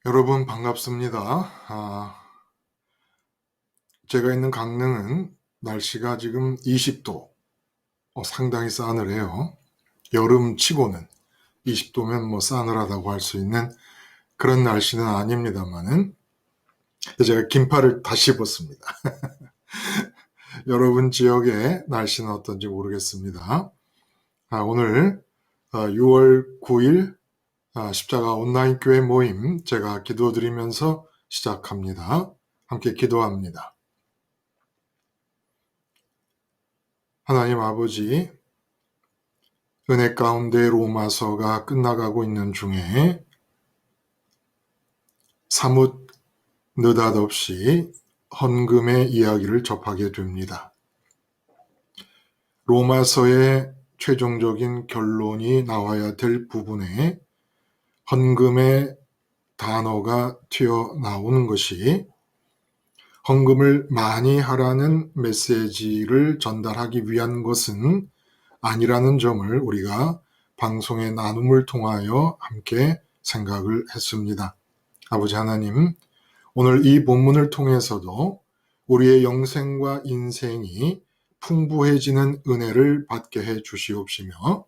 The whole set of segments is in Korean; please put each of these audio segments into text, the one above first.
여러분 반갑습니다. 제가 있는 강릉은 날씨가 지금 20도, 상당히 싸늘해요. 여름치고는 20도면 뭐 싸늘하다고 할 수 있는 그런 날씨는 아닙니다만은 제가 긴팔을 다시 입었습니다. 여러분 지역의 날씨는 어떤지 모르겠습니다. 오늘 6월 9일 십자가 온라인 교회 모임 제가 기도드리면서 시작합니다. 함께 기도합니다. 하나님 아버지, 은혜 가운데 로마서가 끝나가고 있는 중에 사뭇 느닷없이 헌금의 이야기를 접하게 됩니다. 로마서의 최종적인 결론이 나와야 될 부분에 헌금의 단어가 튀어나오는 것이 헌금을 많이 하라는 메시지를 전달하기 위한 것은 아니라는 점을 우리가 방송의 나눔을 통하여 함께 생각을 했습니다. 아버지 하나님, 오늘 이 본문을 통해서도 우리의 영생과 인생이 풍부해지는 은혜를 받게 해 주시옵시며,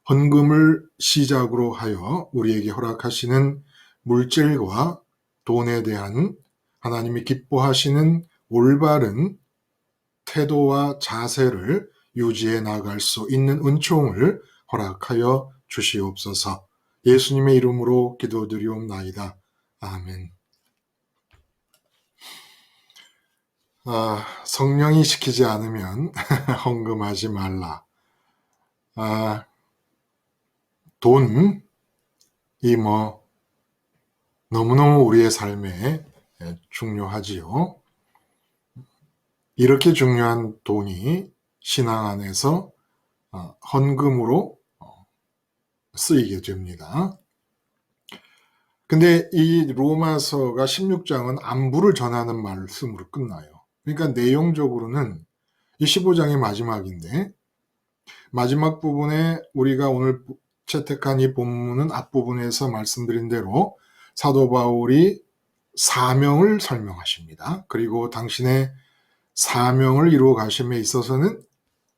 헌금을 시작으로 하여 우리에게 허락하시는 물질과 돈에 대한 하나님이 기뻐하시는 올바른 태도와 자세를 유지해 나갈 수 있는 은총을 허락하여 주시옵소서. 예수님의 이름으로 기도드리옵나이다. 아멘. 성령이 시키지 않으면 헌금하지 말라. 돈이 너무너무 우리의 삶에 중요하지요. 이렇게 중요한 돈이 신앙 안에서 헌금으로 쓰이게 됩니다. 근데 이 로마서가 16장은 안부를 전하는 말씀으로 끝나요. 그러니까 내용적으로는 이 15장의 마지막인데, 마지막 부분에 우리가 오늘 채택한 이 본문은 앞부분에서 말씀드린 대로 사도 바울이 사명을 설명하십니다. 그리고 당신의 사명을 이루어 가심에 있어서는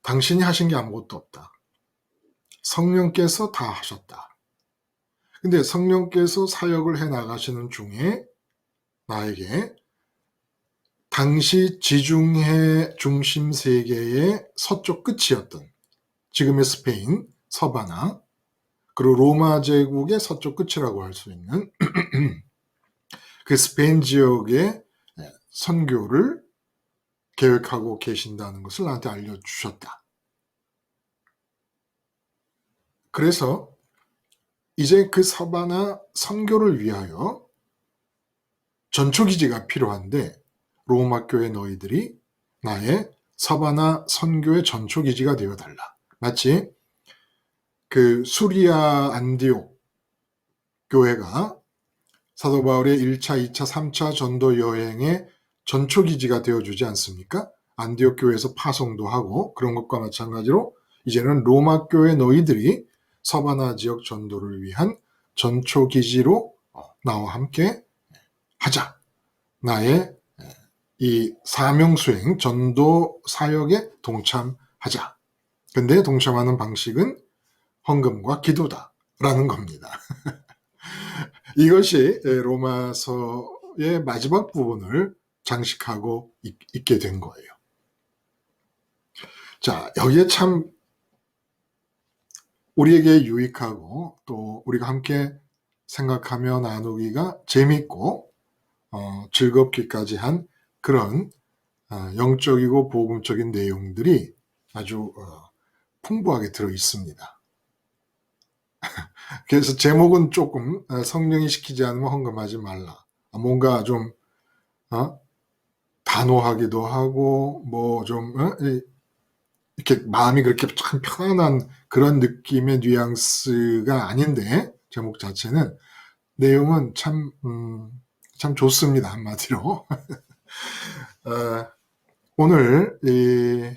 당신이 하신 게 아무것도 없다. 성령께서 다 하셨다. 근데 성령께서 사역을 해 나가시는 중에 나에게 당시 지중해 중심 세계의 서쪽 끝이었던 지금의 스페인, 서바나, 그리고 로마 제국의 서쪽 끝이라고 할 수 있는 그 스페인 지역의 선교를 계획하고 계신다는 것을 나한테 알려주셨다. 그래서 이제 그 서바나 선교를 위하여 전초기지가 필요한데, 로마 교회 너희들이 나의 서바나 선교의 전초기지가 되어달라. 마치 그 수리아 안디옥 교회가 사도 바울의 1차, 2차, 3차 전도 여행의 전초기지가 되어주지 않습니까? 안디옥 교회에서 파송도 하고, 그런 것과 마찬가지로 이제는 로마 교회 너희들이 서바나 지역 전도를 위한 전초기지로 나와 함께 하자. 나의 이 사명수행, 전도 사역에 동참하자. 근데 동참하는 방식은 헌금과 기도다라는 겁니다. 이것이 로마서의 마지막 부분을 장식하고 있게 된 거예요. 자, 여기에 참 우리에게 유익하고 또 우리가 함께 생각하며 나누기가 재밌고 즐겁기까지 한 그런 영적이고 복음적인 내용들이 아주 풍부하게 들어 있습니다. 그래서 제목은 조금 성령이 시키지 않으면 헌금하지 말라. 뭔가 좀 단호하기도 하고 좀 이렇게 마음이 그렇게 참 편안한 그런 느낌의 뉘앙스가 아닌데, 제목 자체는 내용은 참 좋습니다. 한마디로. 오늘 이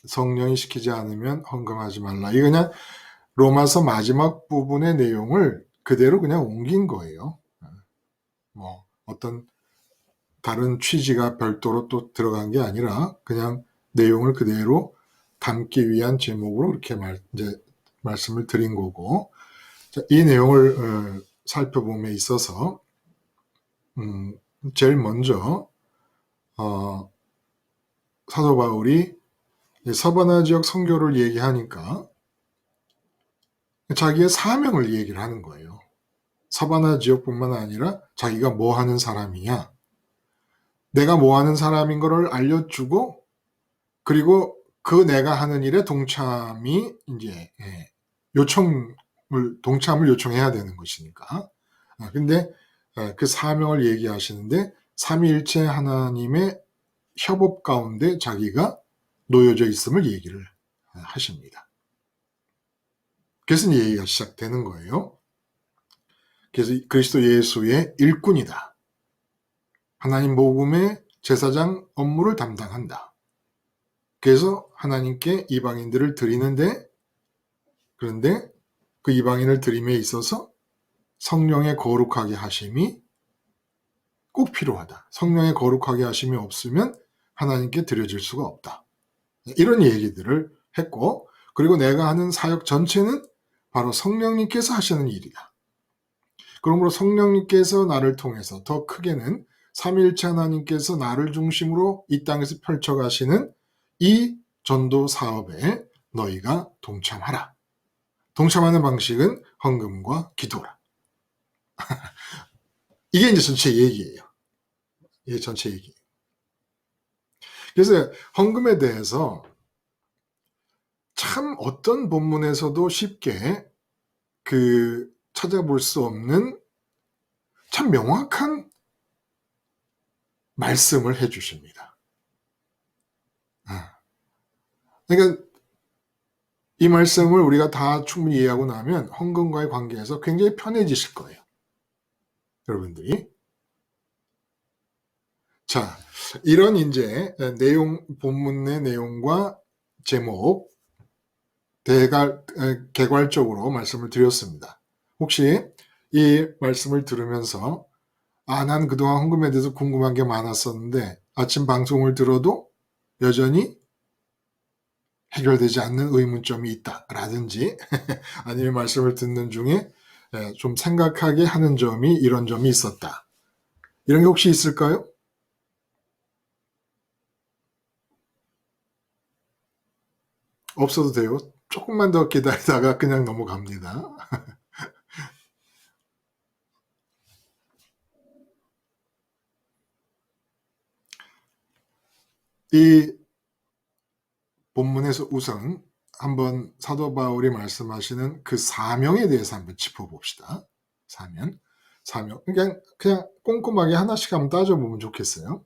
성령이 시키지 않으면 헌금하지 말라. 이 그냥 로마서 마지막 부분의 내용을 그대로 그냥 옮긴 거예요. 뭐 어떤 다른 취지가 별도로 또 들어간 게 아니라 그냥 내용을 그대로 담기 위한 제목으로 이렇게 이제 말씀을 드린 거고, 자, 이 내용을 살펴봄에 있어서 제일 먼저 사도 바울이 서바나 지역 선교를 얘기하니까 자기의 사명을 얘기를 하는 거예요. 서바나 지역뿐만 아니라 자기가 뭐 하는 사람이냐, 내가 뭐 하는 사람인 거를 알려주고, 그리고 그 내가 하는 일에 동참이 이제 동참을 요청해야 되는 것이니까. 근데 그 사명을 얘기하시는데 삼위일체 하나님의 협업 가운데 자기가 놓여져 있음을 얘기를 하십니다. 그래서 얘기가 시작되는 거예요. 그래서 그리스도 예수의 일꾼이다. 하나님 복음의 제사장 업무를 담당한다. 그래서 하나님께 이방인들을 드리는데, 그런데 그 이방인을 드림에 있어서 성령의 거룩하게 하심이 꼭 필요하다. 성령의 거룩하게 하심이 없으면 하나님께 드려질 수가 없다. 이런 얘기들을 했고, 그리고 내가 하는 사역 전체는 바로 성령님께서 하시는 일이다. 그러므로 성령님께서 나를 통해서, 더 크게는 삼위일체 하나님께서 나를 중심으로 이 땅에서 펼쳐가시는 이 전도 사업에 너희가 동참하라. 동참하는 방식은 헌금과 기도라. 이게 이제 전체 얘기예요. 이게 전체 얘기예요. 그래서 헌금에 대해서 참 어떤 본문에서도 쉽게 찾아볼 수 없는 참 명확한 말씀을 해주십니다. 그러니까 이 말씀을 우리가 다 충분히 이해하고 나면 헌금과의 관계에서 굉장히 편해지실 거예요. 여러분들이. 자, 이런 이제 본문 내 내용과 제목 개괄적으로 말씀을 드렸습니다. 혹시 이 말씀을 들으면서 난 그동안 헌금에 대해서 궁금한 게 많았었는데 아침 방송을 들어도 여전히 해결되지 않는 의문점이 있다라든지 아니면 말씀을 듣는 중에 좀 생각하게 하는 점이 이런 점이 있었다. 이런 게 혹시 있을까요? 없어도 돼요. 조금만 더 기다리다가 그냥 넘어갑니다. 이 본문에서 우선 한번 사도 바울이 말씀하시는 그 사명에 대해서 한번 짚어봅시다. 사명. 그냥 꼼꼼하게 하나씩 한번 따져보면 좋겠어요.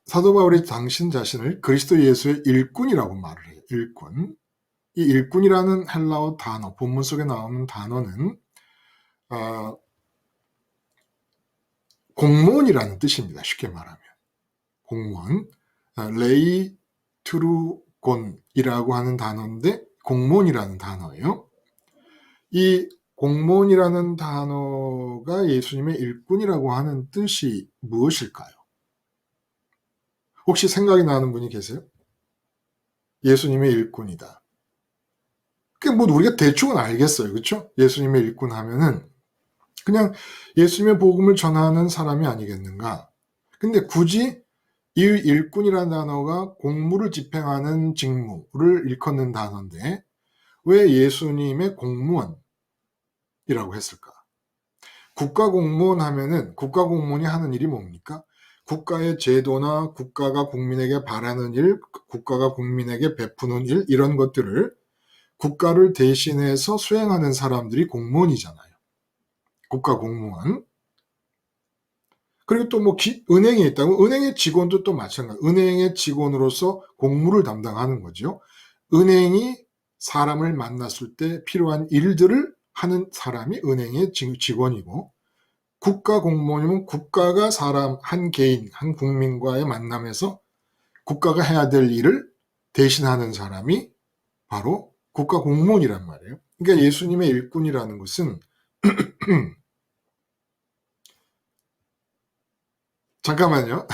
사도 바울이 당신 자신을 그리스도 예수의 일꾼이라고 말을 해요. 일꾼. 이 일꾼이라는 헬라어 단어, 본문 속에 나오는 단어는 공무원이라는 뜻입니다. 쉽게 말하면. 공무원. 레이 트루곤이라고 하는 단어인데 공무원이라는 단어예요. 이 공무원이라는 단어가 예수님의 일꾼이라고 하는 뜻이 무엇일까요? 혹시 생각이 나는 분이 계세요? 예수님의 일꾼이다. 뭐 우리가 대충은 알겠어요. 그렇죠? 예수님의 일꾼 하면은 그냥 예수님의 복음을 전하는 사람이 아니겠는가? 근데 굳이 이 일꾼이라는 단어가 공무를 집행하는 직무를 일컫는 단어인데 왜 예수님의 공무원이라고 했을까? 국가공무원 하면은 국가공무원이 하는 일이 뭡니까? 국가의 제도나 국가가 국민에게 바라는 일, 국가가 국민에게 베푸는 일, 이런 것들을 국가를 대신해서 수행하는 사람들이 공무원이잖아요. 국가공무원. 그리고 또 뭐 은행에 있다면 은행의 직원도 또 마찬가지. 은행의 직원으로서 공무를 담당하는 거죠. 은행이 사람을 만났을 때 필요한 일들을 하는 사람이 은행의 직원이고, 국가 공무원이면 국가가 사람, 한 개인, 한 국민과의 만남에서 국가가 해야 될 일을 대신하는 사람이 바로 국가 공무원이란 말이에요. 그러니까 예수님의 일꾼이라는 것은 잠깐만요.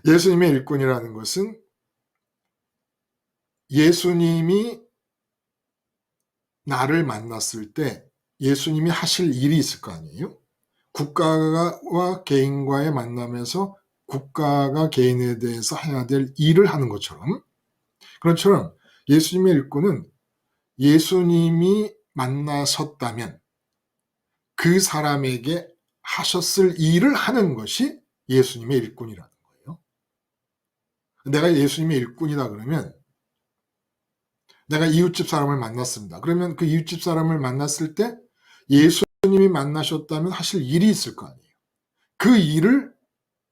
예수님의 일꾼이라는 것은 예수님이 나를 만났을 때 예수님이 하실 일이 있을 거 아니에요? 국가와 개인과의 만남에서 국가가 개인에 대해서 해야 될 일을 하는 것처럼, 그것처럼 예수님의 일꾼은 예수님이 만나셨다면 그 사람에게 하셨을 일을 하는 것이 예수님의 일꾼이라는 거예요. 내가 예수님의 일꾼이다 그러면 내가 이웃집 사람을 만났습니다. 그러면 그 이웃집 사람을 만났을 때 예수님이 만나셨다면 하실 일이 있을 거 아니에요. 그 일을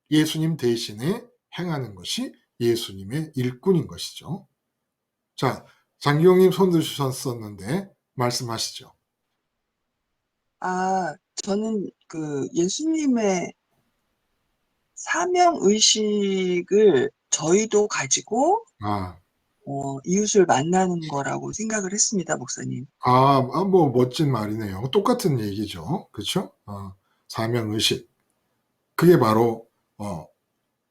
예수님 대신에 행하는 것이 예수님의 일꾼인 것이죠. 자, 장기용님 손 드셨었는데 말씀하시죠. 저는 그 예수님의 사명 의식을 저희도 가지고 아, 이웃을 만나는 거라고 생각을 했습니다, 목사님. 뭐 멋진 말이네요. 똑같은 얘기죠. 그렇죠? 사명의식. 그게 바로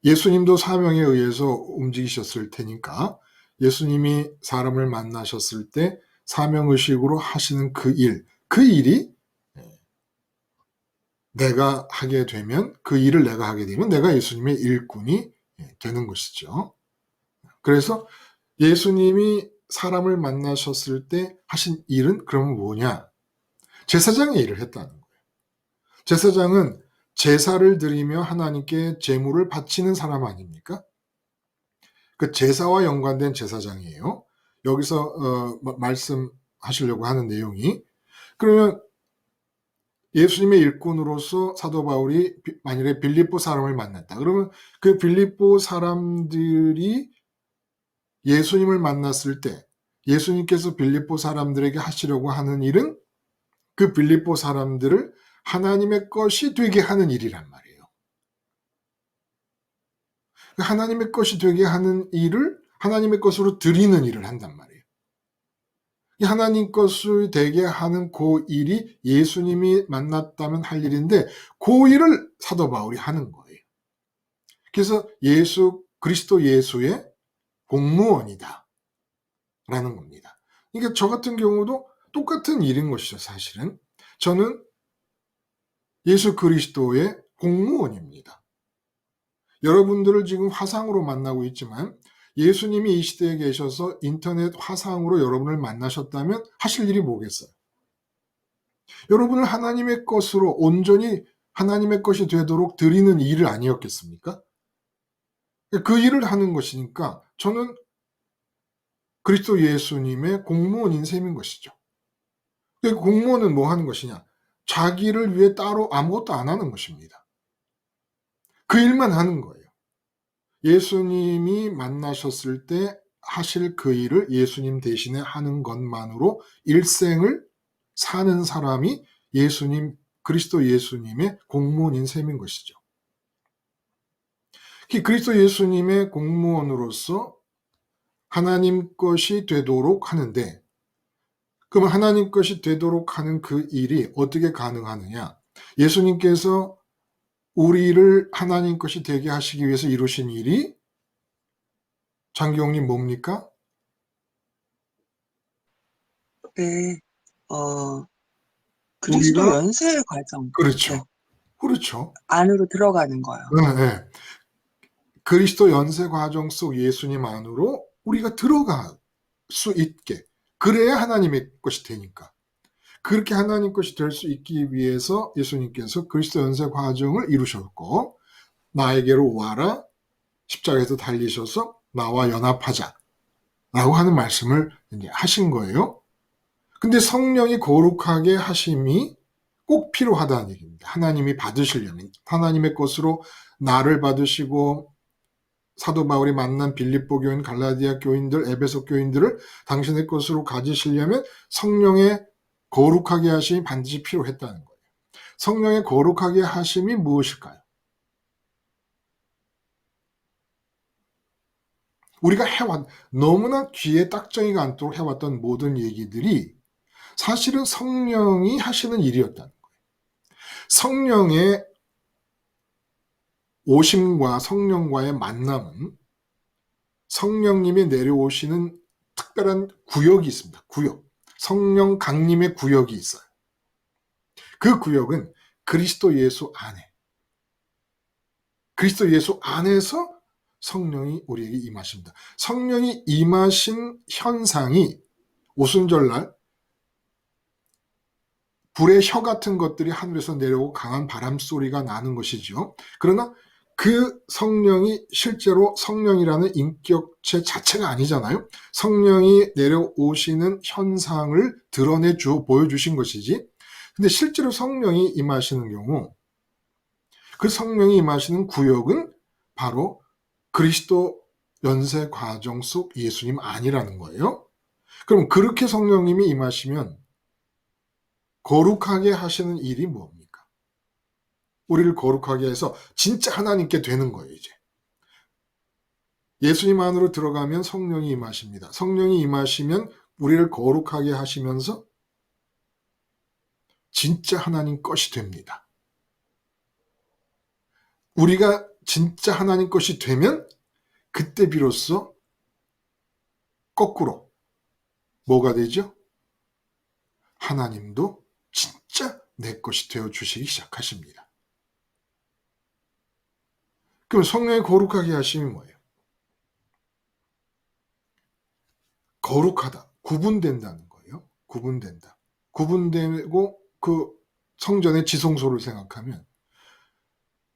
예수님도 사명에 의해서 움직이셨을 테니까 예수님이 사람을 만나셨을 때 사명의식으로 하시는 그 일이 내가 하게 되면, 그 일을 내가 하게 되면 내가 예수님의 일꾼이 되는 것이죠. 그래서 예수님이 사람을 만나셨을 때 하신 일은 그러면 뭐냐? 제사장의 일을 했다는 거예요. 제사장은 제사를 드리며 하나님께 제물을 바치는 사람 아닙니까? 그 제사와 연관된 제사장이에요. 여기서 말씀하시려고 하는 내용이, 그러면 예수님의 일꾼으로서 사도 바울이 만일에 빌립보 사람을 만났다. 그러면 그 빌립보 사람들이 예수님을 만났을 때 예수님께서 빌립보 사람들에게 하시려고 하는 일은 그 빌립보 사람들을 하나님의 것이 되게 하는 일이란 말이에요. 하나님의 것이 되게 하는 일을 하나님의 것으로 드리는 일을 한단 말이에요. 하나님 것을 되게 하는 그 일이 예수님이 만났다면 할 일인데 그 일을 사도 바울이 하는 거예요. 그래서 그리스도 예수의 공무원이다 라는 겁니다. 그러니까 저 같은 경우도 똑같은 일인 것이죠. 사실은 저는 예수 그리스도의 공무원입니다. 여러분들을 지금 화상으로 만나고 있지만 예수님이 이 시대에 계셔서 인터넷 화상으로 여러분을 만나셨다면 하실 일이 뭐겠어요? 여러분을 하나님의 것으로 온전히 하나님의 것이 되도록 드리는 일을 아니었겠습니까? 그 일을 하는 것이니까 저는 그리스도 예수님의 공무원인 셈인 것이죠. 그 공무원은 뭐 하는 것이냐? 자기를 위해 따로 아무것도 안 하는 것입니다. 그 일만 하는 거예요. 예수님이 만나셨을 때 하실 그 일을 예수님 대신에 하는 것만으로 일생을 사는 사람이 그리스도 예수님의 공무원인 셈인 것이죠. 그리스도 예수님의 공무원으로서 하나님 것이 되도록 하는데, 그럼 하나님 것이 되도록 하는 그 일이 어떻게 가능하느냐? 예수님께서 우리를 하나님 것이 되게 하시기 위해서 이루신 일이 장기용님 뭡니까? 네, 그리스도 우리가 연쇄의 과정, 그렇죠. 네, 그렇죠. 안으로 들어가는 거예요. 네. 그리스도 연쇄 과정 속 예수님 안으로 우리가 들어갈 수 있게, 그래야 하나님의 것이 되니까. 그렇게 하나님 것이 될 수 있기 위해서 예수님께서 그리스도 연쇄 과정을 이루셨고, 나에게로 와라, 십자가에서 달리셔서 나와 연합하자 라고 하는 말씀을 이제 하신 거예요. 근데 성령이 거룩하게 하심이 꼭 필요하다는 얘기입니다. 하나님이 받으시려면, 하나님의 것으로 나를 받으시고 사도 바울이 만난 빌립보 교인, 갈라디아 교인들, 에베소 교인들을 당신의 것으로 가지시려면 성령의 거룩하게 하심이 반드시 필요했다는 거예요. 성령의 거룩하게 하심이 무엇일까요? 우리가 너무나 귀에 딱정이가 않도록 해왔던 모든 얘기들이 사실은 성령이 하시는 일이었다는 거예요. 성령의 오심과 성령과의 만남은 성령님이 내려오시는 특별한 구역이 있습니다. 구역. 성령 강림의 구역이 있어요. 그 구역은 그리스도 예수 안에, 그리스도 예수 안에서 성령이 우리에게 임하십니다. 성령이 임하신 현상이 오순절날 불의 혀 같은 것들이 하늘에서 내려오고 강한 바람 소리가 나는 것이죠. 그러나 그 성령이 실제로 성령이라는 인격체 자체가 아니잖아요. 성령이 내려오시는 현상을 보여주신 것이지. 근데 실제로 성령이 임하시는 경우 그 성령이 임하시는 구역은 바로 그리스도 연세 과정 속 예수님 아니라는 거예요. 그럼 그렇게 성령님이 임하시면 거룩하게 하시는 일이 뭡니까? 우리를 거룩하게 해서 진짜 하나님께 되는 거예요, 이제. 예수님 안으로 들어가면 성령이 임하십니다. 성령이 임하시면 우리를 거룩하게 하시면서 진짜 하나님 것이 됩니다. 우리가 진짜 하나님 것이 되면 그때 비로소 거꾸로 뭐가 되죠? 하나님도 진짜 내 것이 되어주시기 시작하십니다. 그럼 성령의 거룩하게 하심이 뭐예요? 거룩하다, 구분된다는 거예요. 구분된다. 구분되고 그 성전의 지성소를 생각하면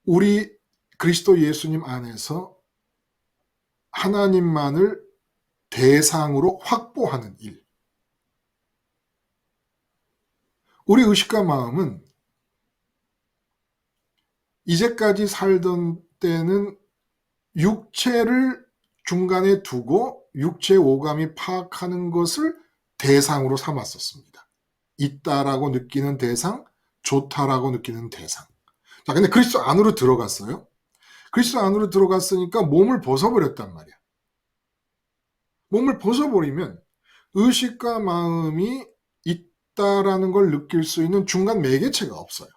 우리 그리스도 예수님 안에서 하나님만을 대상으로 확보하는 일. 우리 의식과 마음은 이제까지 살던 때는 육체를 중간에 두고 육체 오감이 파악하는 것을 대상으로 삼았었습니다. 있다라고 느끼는 대상, 좋다라고 느끼는 대상. 자, 근데 그리스도 안으로 들어갔어요. 그리스도 안으로 들어갔으니까 몸을 벗어버렸단 말이야. 몸을 벗어버리면 의식과 마음이 있다라는 걸 느낄 수 있는 중간 매개체가 없어요.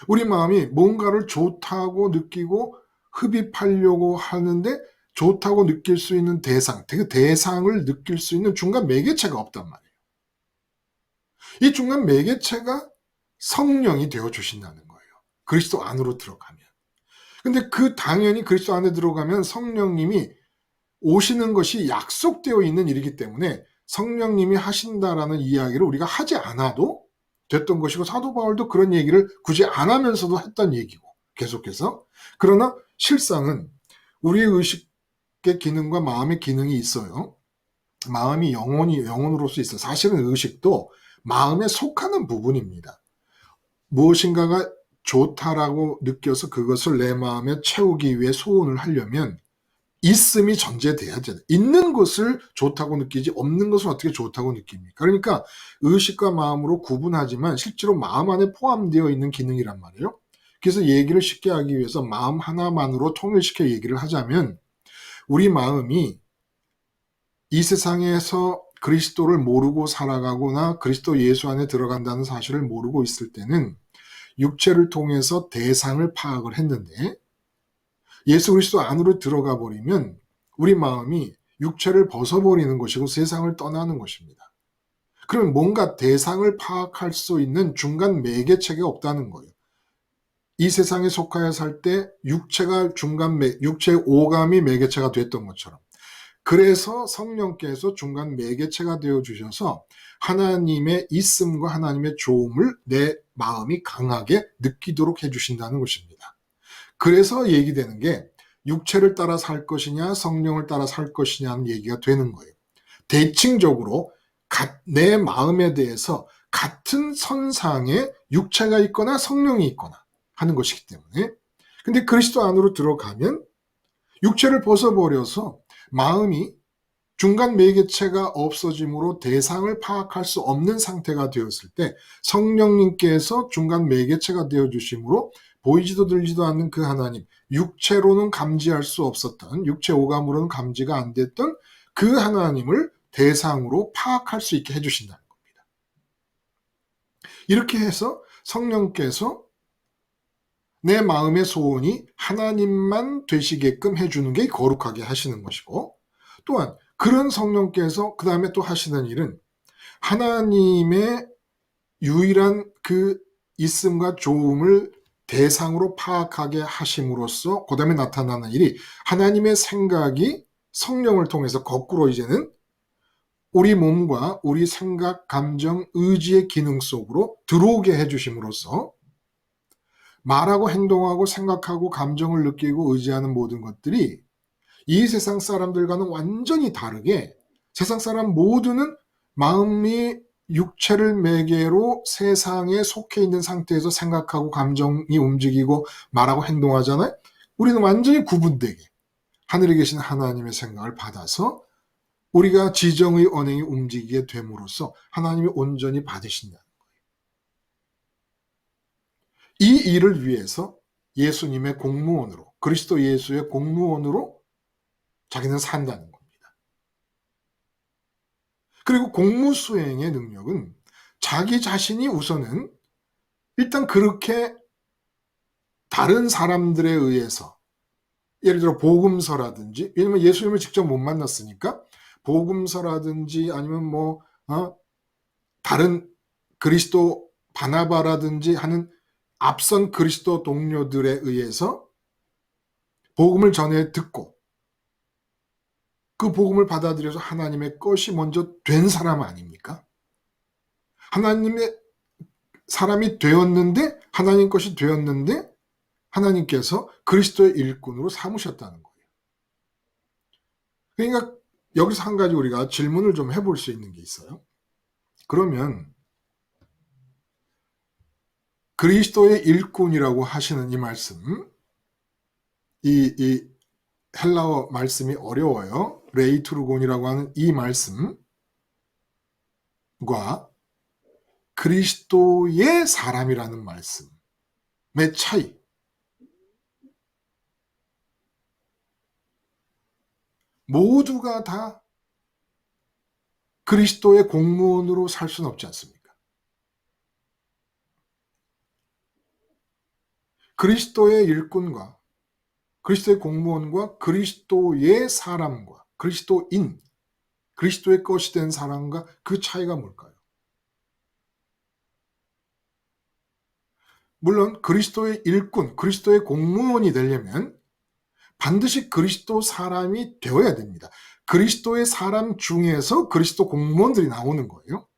우리 마음이 뭔가를 좋다고 느끼고 흡입하려고 하는데 좋다고 느낄 수 있는 대상, 그 대상을 느낄 수 있는 중간 매개체가 없단 말이에요. 이 중간 매개체가 성령이 되어주신다는 거예요. 그리스도 안으로 들어가면. 근데 당연히 그리스도 안에 들어가면 성령님이 오시는 것이 약속되어 있는 일이기 때문에 성령님이 하신다라는 이야기를 우리가 하지 않아도 됐던 것이고, 사도 바울도 그런 얘기를 굳이 안 하면서도 했던 얘기고, 계속해서. 그러나 실상은 우리의 의식의 기능과 마음의 기능이 있어요. 마음이 영혼으로서 있어요. 사실은 의식도 마음에 속하는 부분입니다. 무엇인가가 좋다라고 느껴서 그것을 내 마음에 채우기 위해 소원을 하려면 있음이 전제돼야 돼요. 있는 것을 좋다고 느끼지 없는 것을 어떻게 좋다고 느낍니까? 그러니까 의식과 마음으로 구분하지만 실제로 마음 안에 포함되어 있는 기능이란 말이에요. 그래서 얘기를 쉽게 하기 위해서 마음 하나만으로 통일시켜 얘기를 하자면, 우리 마음이 이 세상에서 그리스도를 모르고 살아가거나 그리스도 예수 안에 들어간다는 사실을 모르고 있을 때는 육체를 통해서 대상을 파악을 했는데, 예수 그리스도 안으로 들어가 버리면 우리 마음이 육체를 벗어버리는 것이고 세상을 떠나는 것입니다. 그럼 뭔가 대상을 파악할 수 있는 중간 매개체가 없다는 거예요. 이 세상에 속하여 살 때 육체가 육체 오감이 매개체가 됐던 것처럼. 그래서 성령께서 중간 매개체가 되어 주셔서 하나님의 있음과 하나님의 좋음을 내 마음이 강하게 느끼도록 해주신다는 것입니다. 그래서 얘기되는 게 육체를 따라 살 것이냐 성령을 따라 살 것이냐는 얘기가 되는 거예요. 대칭적으로 내 마음에 대해서 같은 선상에 육체가 있거나 성령이 있거나 하는 것이기 때문에, 근데 그리스도 안으로 들어가면 육체를 벗어버려서 마음이 중간 매개체가 없어짐으로 대상을 파악할 수 없는 상태가 되었을 때 성령님께서 중간 매개체가 되어주심으로 보이지도 들리지도 않는 그 하나님, 육체로는 감지할 수 없었던, 육체 오감으로는 감지가 안 됐던 그 하나님을 대상으로 파악할 수 있게 해주신다는 겁니다. 이렇게 해서 성령께서 내 마음의 소원이 하나님만 되시게끔 해주는 게 거룩하게 하시는 것이고, 또한 그런 성령께서 그 다음에 또 하시는 일은 하나님의 유일한 그 있음과 조음을 대상으로 파악하게 하심으로써 그 다음에 나타나는 일이 하나님의 생각이 성령을 통해서 거꾸로 이제는 우리 몸과 우리 생각, 감정, 의지의 기능 속으로 들어오게 해주심으로써 말하고 행동하고 생각하고 감정을 느끼고 의지하는 모든 것들이 이 세상 사람들과는 완전히 다르게 세상 사람 모두는 마음이 육체를 매개로 세상에 속해 있는 상태에서 생각하고 감정이 움직이고 말하고 행동하잖아요. 우리는 완전히 구분되게 하늘에 계신 하나님의 생각을 받아서 우리가 지정의 언행이 움직이게 됨으로써 하나님이 온전히 받으신다는 거예요. 이 일을 위해서 예수님의 공무원으로, 그리스도 예수의 공무원으로 자기는 산다는 겁니다. 그리고 공무 수행의 능력은 자기 자신이 우선은 일단 그렇게 다른 사람들에 의해서, 예를 들어 복음서라든지, 왜냐면 예수님을 직접 못 만났으니까 복음서라든지 아니면 다른 그리스도 바나바라든지 하는 앞선 그리스도 동료들에 의해서 복음을 전해 듣고 그 복음을 받아들여서 하나님의 것이 먼저 된 사람 아닙니까? 하나님의 사람이 되었는데, 하나님 것이 되었는데 하나님께서 그리스도의 일꾼으로 삼으셨다는 거예요. 그러니까 여기서 한 가지 우리가 질문을 좀 해볼 수 있는 게 있어요. 그러면 그리스도의 일꾼이라고 하시는 이 말씀, 이 헬라어 말씀이 어려워요. 레이투르곤이라고 하는 이 말씀과 그리스도의 사람이라는 말씀의 차이, 모두가 다 그리스도의 공무원으로 살 수는 없지 않습니까? 그리스도의 일꾼과 그리스도의 공무원과 그리스도의 사람과 그리스도인, 그리스도의 것이 된 사람과 그 차이가 뭘까요? 물론 그리스도의 일꾼, 그리스도의 공무원이 되려면 반드시 그리스도 사람이 되어야 됩니다. 그리스도의 사람 중에서 그리스도 공무원들이 나오는 거예요.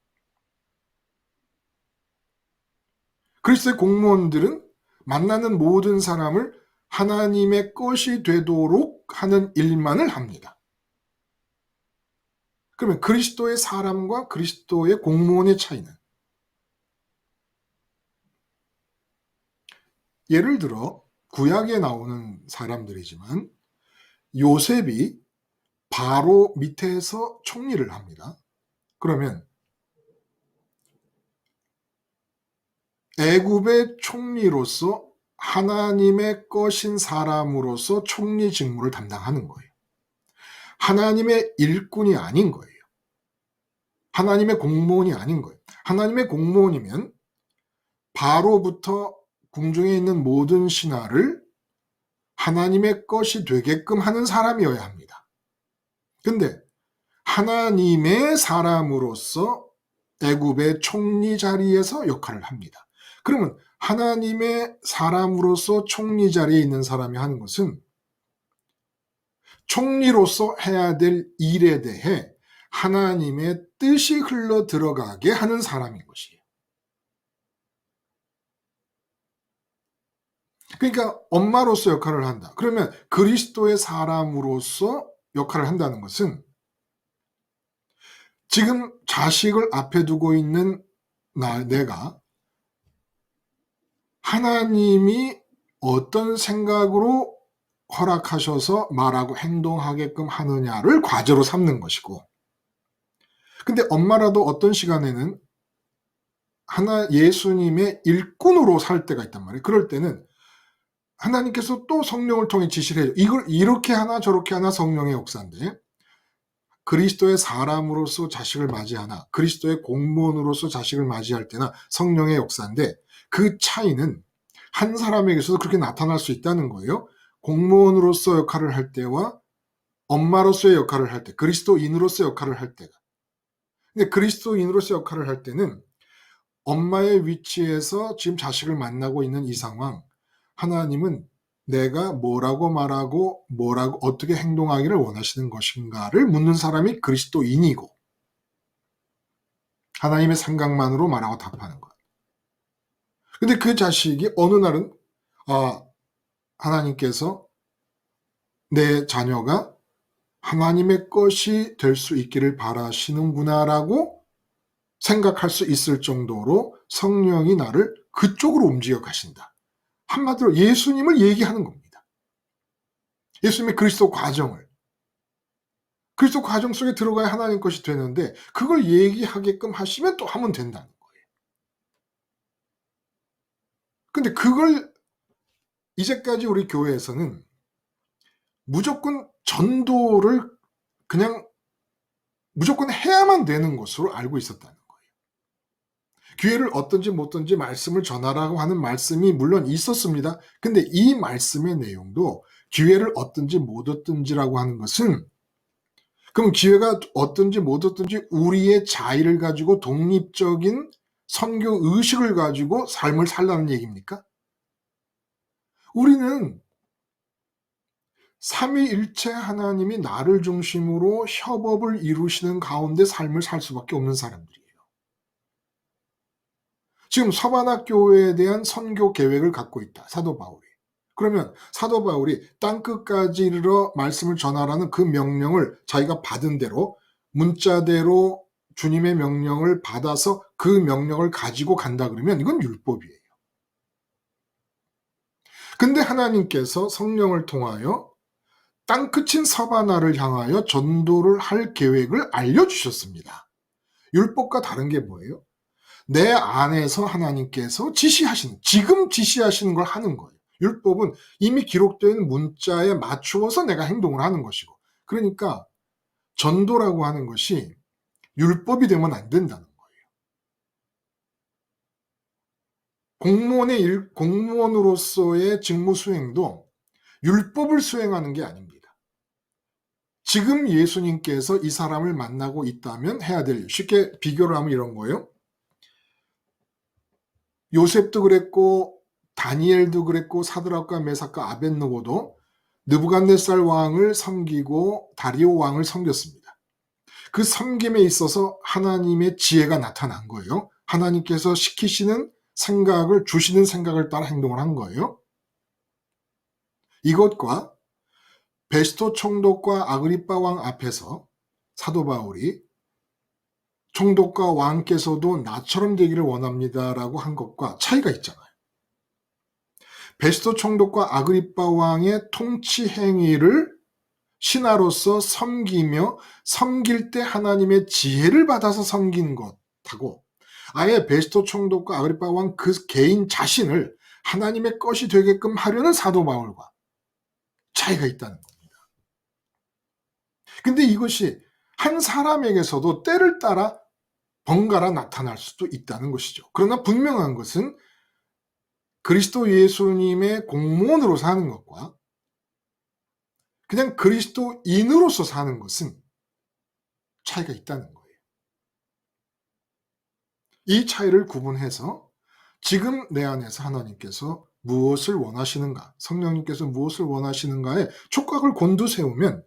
그리스도의 공무원들은 만나는 모든 사람을 하나님의 것이 되도록 하는 일만을 합니다. 그러면 그리스도의 사람과 그리스도의 공무원의 차이는, 예를 들어 구약에 나오는 사람들이지만 요셉이 바로 밑에서 총리를 합니다. 그러면 애굽의 총리로서 하나님의 것인 사람으로서 총리 직무를 담당하는 거예요. 하나님의 일꾼이 아닌 거예요. 하나님의 공무원이 아닌 거예요. 하나님의 공무원이면 바로부터 궁중에 있는 모든 신하를 하나님의 것이 되게끔 하는 사람이어야 합니다. 근데 하나님의 사람으로서 애굽의 총리 자리에서 역할을 합니다. 그러면 하나님의 사람으로서 총리 자리에 있는 사람이 하는 것은 총리로서 해야 될 일에 대해 하나님의 뜻이 흘러 들어가게 하는 사람인 것이에요. 그러니까 엄마로서 역할을 한다. 그러면 그리스도의 사람으로서 역할을 한다는 것은 지금 자식을 앞에 두고 있는 내가 하나님이 어떤 생각으로 허락하셔서 말하고 행동하게끔 하느냐를 과제로 삼는 것이고, 근데 엄마라도 어떤 시간에는 예수님의 일꾼으로 살 때가 있단 말이에요. 그럴 때는 하나님께서 또 성령을 통해 지시를 해요. 이걸 이렇게 하나 저렇게 하나 성령의 역사인데, 그리스도의 사람으로서 자식을 맞이하나 그리스도의 공무원으로서 자식을 맞이할 때나 성령의 역사인데 그 차이는 한 사람에게서도 그렇게 나타날 수 있다는 거예요. 공무원으로서 역할을 할 때와 엄마로서의 역할을 할 때, 그리스도인으로서 역할을 할 때가. 근데 그리스도인으로서 역할을 할 때는 엄마의 위치에서 지금 자식을 만나고 있는 이 상황, 하나님은 내가 뭐라고 말하고 뭐라고 어떻게 행동하기를 원하시는 것인가를 묻는 사람이 그리스도인이고 하나님의 생각만으로 말하고 답하는 것. 근데 그 자식이 어느 날은 하나님께서 내 자녀가 하나님의 것이 될 수 있기를 바라시는구나라고 생각할 수 있을 정도로 성령이 나를 그쪽으로 움직여 가신다. 한마디로 예수님을 얘기하는 겁니다. 예수님의 그리스도 과정을. 그리스도 과정 속에 들어가야 하나님 것이 되는데 그걸 얘기하게끔 하시면 또 하면 된다는 거예요. 근데 그걸 이제까지 우리 교회에서는 무조건 전도를 그냥 무조건 해야만 되는 것으로 알고 있었다는 거예요. 기회를 얻든지 못 얻든지 말씀을 전하라고 하는 말씀이 물론 있었습니다. 근데 이 말씀의 내용도 기회를 얻든지 못 얻든지라고 하는 것은 그럼 기회가 얻든지 못 얻든지 우리의 자의를 가지고 독립적인 선교 의식을 가지고 삶을 살라는 얘기입니까? 우리는 삼위일체 하나님이 나를 중심으로 협업을 이루시는 가운데 삶을 살 수밖에 없는 사람들이에요. 지금 서바나 교회에 대한 선교 계획을 갖고 있다. 사도 바울이. 그러면 사도 바울이 땅끝까지 이르러 말씀을 전하라는 그 명령을 자기가 받은 대로 문자대로 주님의 명령을 받아서 그 명령을 가지고 간다 그러면 이건 율법이에요. 근데 하나님께서 성령을 통하여 땅끝인 서바나를 향하여 전도를 할 계획을 알려주셨습니다. 율법과 다른 게 뭐예요? 내 안에서 하나님께서 지금 지시하시는 걸 하는 거예요. 율법은 이미 기록된 문자에 맞추어서 내가 행동을 하는 것이고, 그러니까 전도라고 하는 것이 율법이 되면 안 된다는 거예요. 공무원으로서의 직무 수행도 율법을 수행하는 게 아닙니다. 지금 예수님께서 이 사람을 만나고 있다면 해야 될 일. 쉽게 비교를 하면 이런 거예요. 요셉도 그랬고 다니엘도 그랬고 사드락과 메삭과 아벳느고도 느부갓네살 왕을 섬기고 다리오 왕을 섬겼습니다. 그 섬김에 있어서 하나님의 지혜가 나타난 거예요. 하나님께서 시키시는 생각을 주시는 생각을 따라 행동을 한 거예요. 이것과 베스토 총독과 아그리빠 왕 앞에서 사도 바울이 총독과 왕께서도 나처럼 되기를 원합니다라고 한 것과 차이가 있잖아요. 베스토 총독과 아그리빠 왕의 통치 행위를 신하로서 섬기며 섬길 때 하나님의 지혜를 받아서 섬긴 것하고 아예 베스토 총독과 아그리빠 왕 그 개인 자신을 하나님의 것이 되게끔 하려는 사도 바울과 차이가 있다는 겁니다. 근데 이것이 한 사람에게서도 때를 따라 번갈아 나타날 수도 있다는 것이죠. 그러나 분명한 것은 그리스도 예수님의 공무원으로 사는 것과 그냥 그리스도인으로서 사는 것은 차이가 있다는 거예요. 이 차이를 구분해서 지금 내 안에서 하나님께서 무엇을 원하시는가, 성령님께서 무엇을 원하시는가에 촉각을 곤두세우면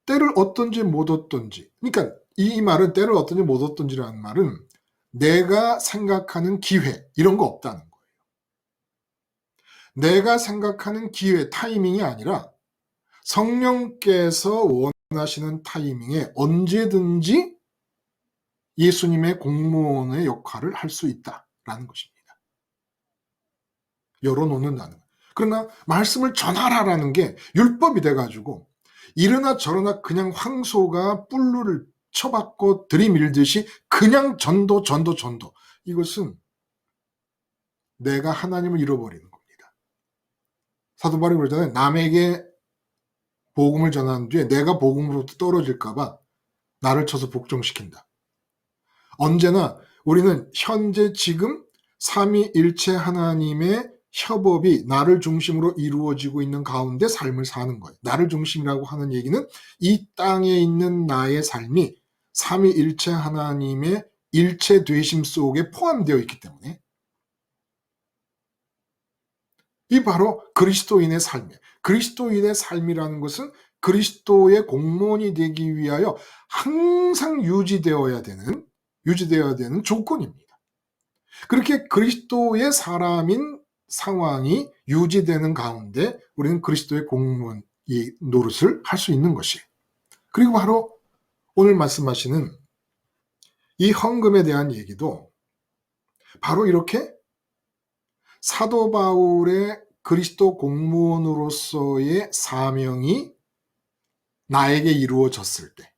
때를 얻든지 못 얻든지, 그러니까 이 말은 때를 얻든지 못 얻든지라는 말은 내가 생각하는 기회 이런 거 없다는 거예요. 내가 생각하는 기회, 타이밍이 아니라 성령께서 원하시는 타이밍에 언제든지 예수님의 공무원의 역할을 할 수 있다라는 것입니다. 열어놓는다는 거예요. 그러나 말씀을 전하라라는 게 율법이 돼가지고 이러나 저러나 그냥 황소가 뿔루를 쳐박고 들이밀듯이 그냥 전도. 이것은 내가 하나님을 잃어버리는 겁니다. 사도 바울이 그러잖아요. 남에게 복음을 전한 뒤에 내가 복음으로부터 떨어질까봐 나를 쳐서 복종시킨다. 언제나 우리는 현재 지금 삼위일체 하나님의 협업이 나를 중심으로 이루어지고 있는 가운데 삶을 사는 거예요. 나를 중심이라고 하는 얘기는 이 땅에 있는 나의 삶이 삼위일체 하나님의 일체 되심 속에 포함되어 있기 때문에 이 바로 그리스도인의 삶이에요. 그리스도인의 삶이라는 것은 그리스도의 공무원이 되기 위하여 항상 유지되어야 되는 조건입니다. 그렇게 그리스도의 사람인 상황이 유지되는 가운데 우리는 그리스도의 공무원 이 노릇을 할 수 있는 것이에요. 그리고 바로 오늘 말씀하시는 이 헌금에 대한 얘기도 바로 이렇게 사도 바울의 그리스도 공무원으로서의 사명이 나에게 이루어졌을 때,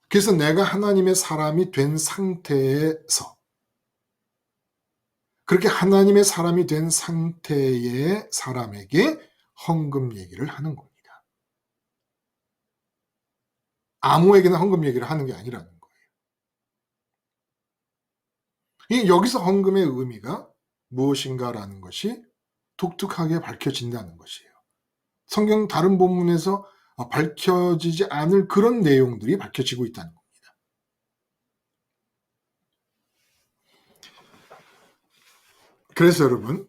그래서 내가 하나님의 사람이 된 상태에서, 그렇게 하나님의 사람이 된 상태의 사람에게 헌금 얘기를 하는 겁니다. 아무에게나 헌금 얘기를 하는 게 아니라는 거예요. 여기서 헌금의 의미가 무엇인가라는 것이 독특하게 밝혀진다는 것이에요. 성경 다른 본문에서 밝혀지지 않을 그런 내용들이 밝혀지고 있다는 겁니다. 그래서 여러분,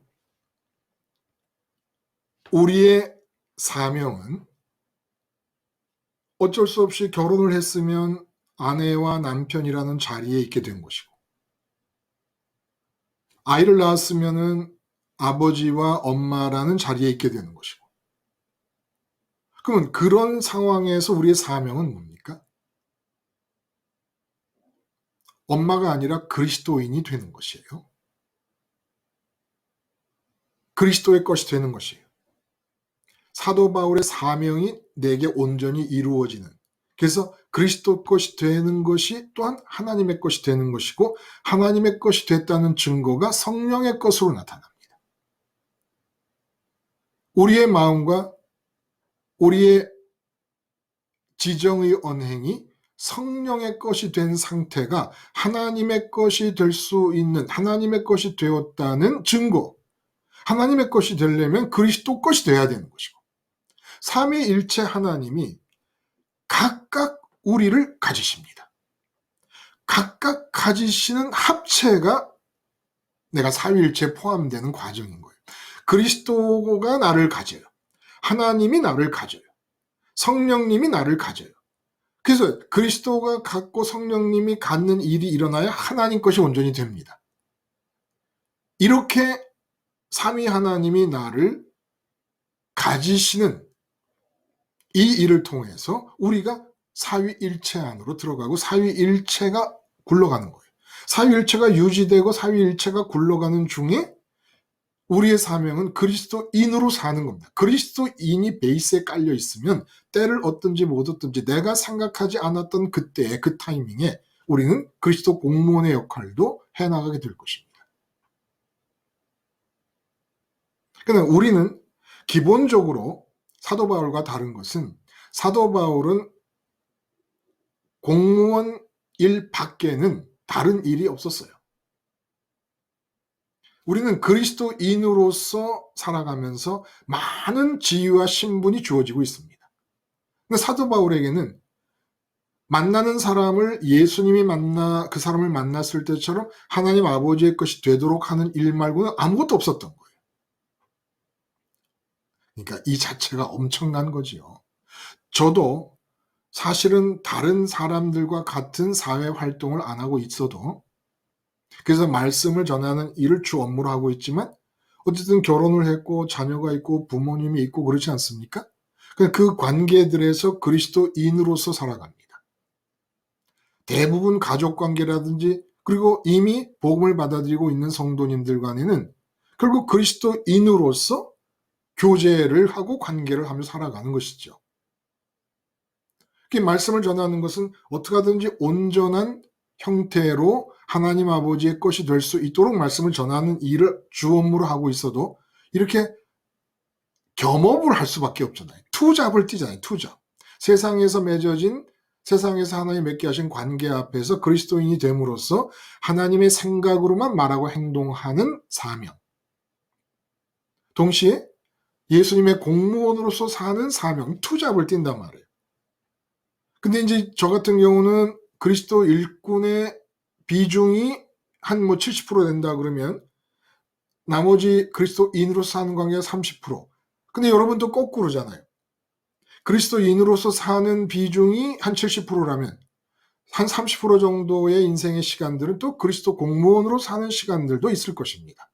우리의 사명은 어쩔 수 없이 결혼을 했으면 아내와 남편이라는 자리에 있게 된 것이고, 아이를 낳았으면은 아버지와 엄마라는 자리에 있게 되는 것이고, 그러면 그런 상황에서 우리의 사명은 뭡니까? 엄마가 아니라 그리스도인이 되는 것이에요. 그리스도의 것이 되는 것이에요. 사도 바울의 사명이 내게 온전히 이루어지는, 그래서 그리스도 것이 되는 것이 또한 하나님의 것이 되는 것이고, 하나님의 것이 됐다는 증거가 성령의 것으로 나타납니다. 우리의 마음과 우리의 지정의 언행이 성령의 것이 된 상태가 하나님의 것이 될 수 있는, 하나님의 것이 되었다는 증거. 하나님의 것이 되려면 그리스도 것이 돼야 되는 것이고, 삼위일체 하나님이 각각 우리를 가지십니다. 각각 가지시는 합체가 내가 삼위일체에 포함되는 과정인 거예요. 그리스도가 나를 가져요. 하나님이 나를 가져요. 성령님이 나를 가져요. 그래서 그리스도가 갖고 성령님이 갖는 일이 일어나야 하나님 것이 온전히 됩니다. 이렇게 삼위 하나님이 나를 가지시는 이 일을 통해서 우리가 사위일체 안으로 들어가고 사위일체가 굴러가는 거예요. 사위일체가 유지되고 사위일체가 굴러가는 중에 우리의 사명은 그리스도인으로 사는 겁니다. 그리스도인이 베이스에 깔려 있으면 때를 얻든지 못 얻든지 내가 생각하지 않았던 그때의 그 타이밍에 우리는 그리스도 공무원의 역할도 해나가게 될 것입니다. 그러나 우리는 기본적으로 사도 바울과 다른 것은, 사도 바울은 공무원 일 밖에는 다른 일이 없었어요. 우리는 그리스도인으로서 살아가면서 많은 지위와 신분이 주어지고 있습니다. 근데 사도 바울에게는 만나는 사람을 예수님이 그 사람을 만났을 때처럼 하나님 아버지의 것이 되도록 하는 일 말고는 아무것도 없었던 거예요. 그러니까 이 자체가 엄청난 거지요. 저도 사실은 다른 사람들과 같은 사회 활동을 안 하고 있어도, 그래서 말씀을 전하는 일을 주 업무로 하고 있지만 어쨌든 결혼을 했고 자녀가 있고 부모님이 있고 그렇지 않습니까? 그 관계들에서 그리스도인으로서 살아갑니다. 대부분 가족관계라든지 그리고 이미 복음을 받아들이고 있는 성도님들 간에는 결국 그리스도인으로서 교제를 하고 관계를 하며 살아가는 것이죠. 말씀을 전하는 것은 어떻게 하든지 온전한 형태로 하나님 아버지의 것이 될 수 있도록 말씀을 전하는 일을 주 업무로 하고 있어도 이렇게 겸업을 할 수밖에 없잖아요. 투잡을 뛰잖아요. 투잡. 세상에서 하나님 맺게 하신 관계 앞에서 그리스도인이 됨으로써 하나님의 생각으로만 말하고 행동하는 사명. 동시에 예수님의 공무원으로서 사는 사명, 투잡을 띈단 말이에요. 근데 이제 저 같은 경우는 그리스도 일꾼의 비중이 한 70% 된다 그러면 나머지 그리스도인으로서 사는 관계가 30%. 근데 여러분도 거꾸로잖아요. 그리스도인으로서 사는 비중이 한 70%라면 한 30% 정도의 인생의 시간들은 또 그리스도 공무원으로 사는 시간들도 있을 것입니다.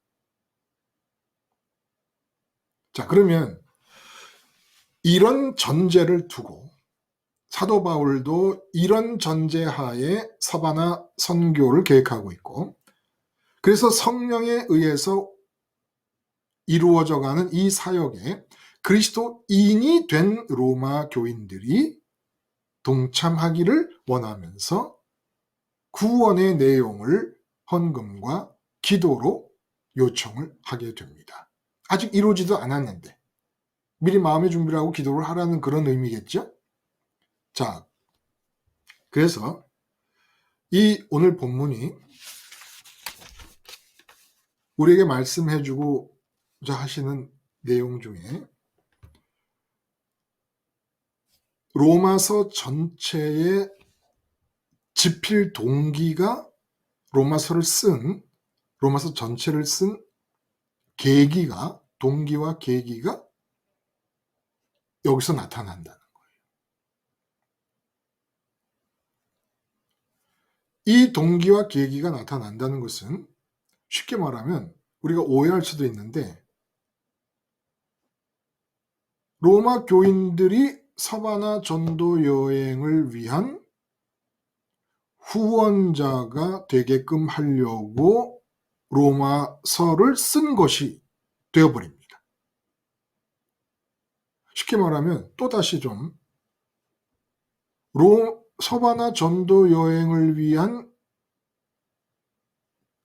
자, 그러면 이런 전제를 두고 사도 바울도 이런 전제하에 서바나 선교를 계획하고 있고, 그래서 성령에 의해서 이루어져가는 이 사역에 그리스도인이 된 로마 교인들이 동참하기를 원하면서 구원의 내용을 헌금과 기도로 요청을 하게 됩니다. 아직 이루어지도 않았는데 미리 마음의 준비를 하고 기도를 하라는 그런 의미겠죠? 자, 그래서 이 오늘 본문이 우리에게 말씀해주고자 하시는 내용 중에 로마서 전체의 집필 동기가 로마서 전체를 쓴 계기가, 동기와 계기가 여기서 나타난다는 거예요. 이 동기와 계기가 나타난다는 것은 쉽게 말하면 우리가 오해할 수도 있는데, 로마 교인들이 서바나 전도 여행을 위한 후원자가 되게끔 하려고 로마서를 쓴 것이 되어버립니다. 쉽게 말하면 또다시 좀 서바나 전도 여행을 위한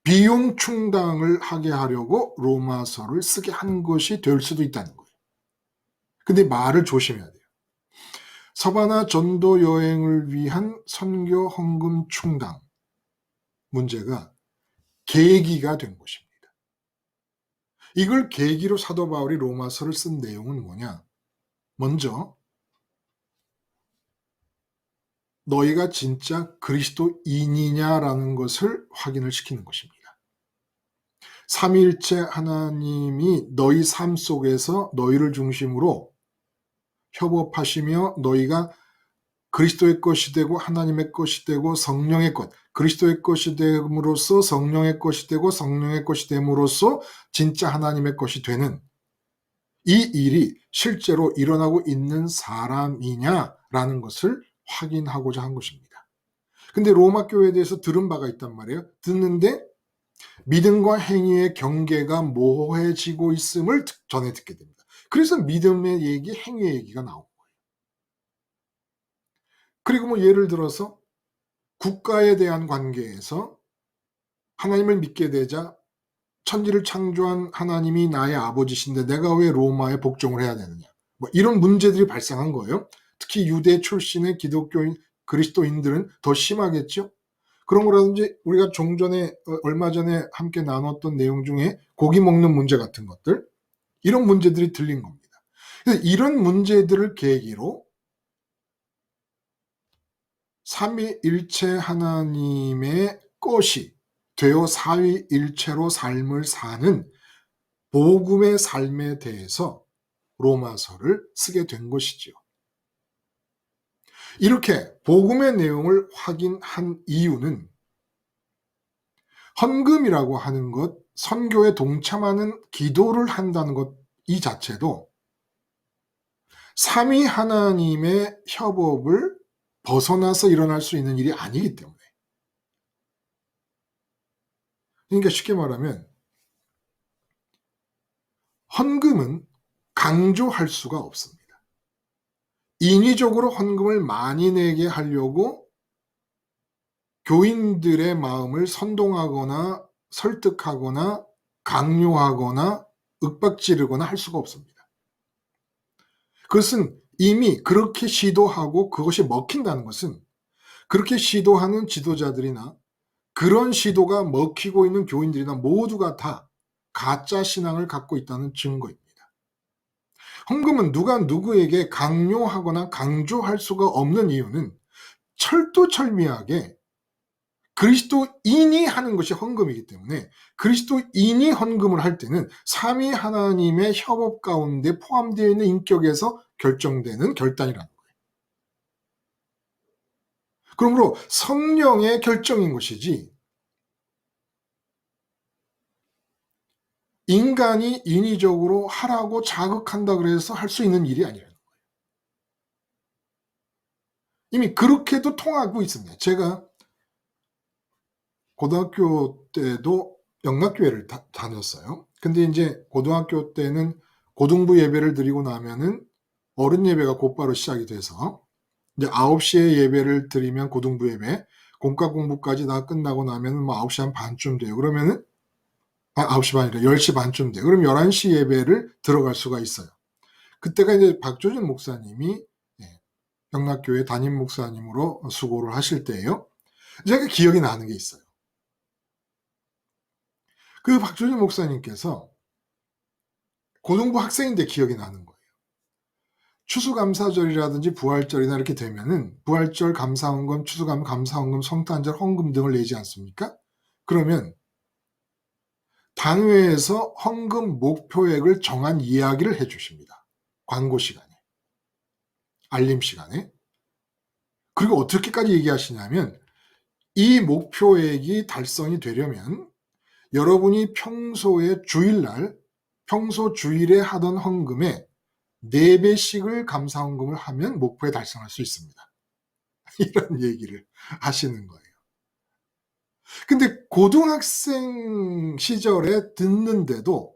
비용 충당을 하게 하려고 로마서를 쓰게 한 것이 될 수도 있다는 거예요. 근데 말을 조심해야 돼요. 서바나 전도 여행을 위한 선교 헌금 충당 문제가 계기가 된 것입니다. 이걸 계기로 사도 바울이 로마서를 쓴 내용은 뭐냐? 먼저 너희가 진짜 그리스도인이냐라는 것을 확인을 시키는 것입니다. 삼위일체 하나님이 너희 삶 속에서 너희를 중심으로 협업하시며 너희가 그리스도의 것이 되고 하나님의 것이 되고 성령의 것, 그리스도의 것이 됨으로써 성령의 것이 되고 성령의 것이 됨으로써 진짜 하나님의 것이 되는 이 일이 실제로 일어나고 있는 사람이냐라는 것을 확인하고자 한 것입니다. 근데 로마 교회에 대해서 들은 바가 있단 말이에요. 듣는데 믿음과 행위의 경계가 모호해지고 있음을 전해 듣게 됩니다. 그래서 믿음의 얘기, 행위의 얘기가 나오고, 그리고 뭐 예를 들어서 국가에 대한 관계에서 하나님을 믿게 되자 천지를 창조한 하나님이 나의 아버지신데 내가 왜 로마에 복종을 해야 되느냐, 뭐 이런 문제들이 발생한 거예요. 특히 유대 출신의 기독교인 그리스도인들은 더 심하겠죠. 그런 거라든지 우리가 얼마 전에 함께 나눴던 내용 중에 고기 먹는 문제 같은 것들, 이런 문제들이 들린 겁니다. 그래서 이런 문제들을 계기로 삼위일체 하나님의 것이 되어 사위일체로 삶을 사는 복음의 삶에 대해서 로마서를 쓰게 된 것이죠. 이렇게 복음의 내용을 확인한 이유는 헌금이라고 하는 것, 선교에 동참하는 기도를 한다는 것 이 자체도 삼위 하나님의 협업을 벗어나서 일어날 수 있는 일이 아니기 때문에. 그러니까 쉽게 말하면 헌금은 강조할 수가 없습니다. 인위적으로 헌금을 많이 내게 하려고 교인들의 마음을 선동하거나 설득하거나 강요하거나 윽박지르거나 할 수가 없습니다. 그것은 이미 그렇게 시도하고 그것이 먹힌다는 것은 그렇게 시도하는 지도자들이나 그런 시도가 먹히고 있는 교인들이나 모두가 다 가짜 신앙을 갖고 있다는 증거입니다. 헌금은 누가 누구에게 강요하거나 강조할 수가 없는 이유는 철두철미하게 그리스도인이 하는 것이 헌금이기 때문에 그리스도인이 헌금을 할 때는 삼위 하나님의 협업 가운데 포함되어 있는 인격에서 결정되는 결단이라는 거예요. 그러므로 성령의 결정인 것이지 인간이 인위적으로 하라고 자극한다 그래서 할 수 있는 일이 아니라는 거예요. 이미 그렇게도 통하고 있습니다. 제가 고등학교 때도 영락교회를 다녔어요. 근데 이제 고등학교 때는 고등부 예배를 드리고 나면은 어른 예배가 곧바로 시작이 돼서 이제 9시에 예배를 드리면 고등부 예배, 공과 공부까지 다 끝나고 나면은 뭐 9시 한 반쯤 돼요. 그러면은 9시 반이라 10시 반쯤 돼요. 그럼 11시 예배를 들어갈 수가 있어요. 그때가 이제 박조준 목사님이 영락교회 담임 목사님으로 수고를 하실 때예요. 제가 기억이 나는 게 있어요. 그 박조준 목사님께서 고등부 학생인데 기억이 나는 거예요. 추수감사절이라든지 부활절이나 이렇게 되면은 부활절 감사헌금, 추수감 감사헌금, 성탄절 헌금 등을 내지 않습니까? 그러면 단회에서 헌금 목표액을 정한 이야기를 해주십니다. 광고 시간에, 알림 시간에. 그리고 어떻게까지 얘기하시냐면 이 목표액이 달성이 되려면 여러분이 평소에 주일날, 평소 주일에 하던 헌금의 4배씩을 감사헌금을 하면 목표에 달성할 수 있습니다. 이런 얘기를 하시는 거예요. 근데 고등학생 시절에 듣는데도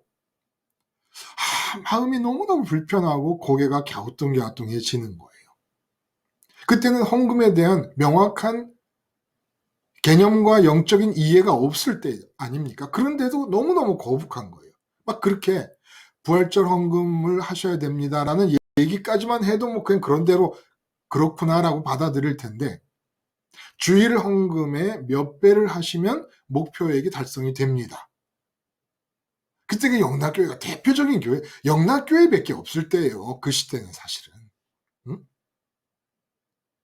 마음이 너무너무 불편하고 고개가 갸우뚱갸우뚱해지는 거예요. 그때는 헌금에 대한 명확한 개념과 영적인 이해가 없을 때 아닙니까? 그런데도 너무너무 거북한 거예요. 막 그렇게 부활절 헌금을 하셔야 됩니다라는 얘기까지만 해도 뭐 그냥 그런 대로 그렇구나라고 받아들일 텐데 주일 헌금의 몇 배를 하시면 목표액이 달성이 됩니다. 그때가 영락교회가 대표적인 교회, 영락교회밖에 없을 때예요. 그 시대는 사실은. 응?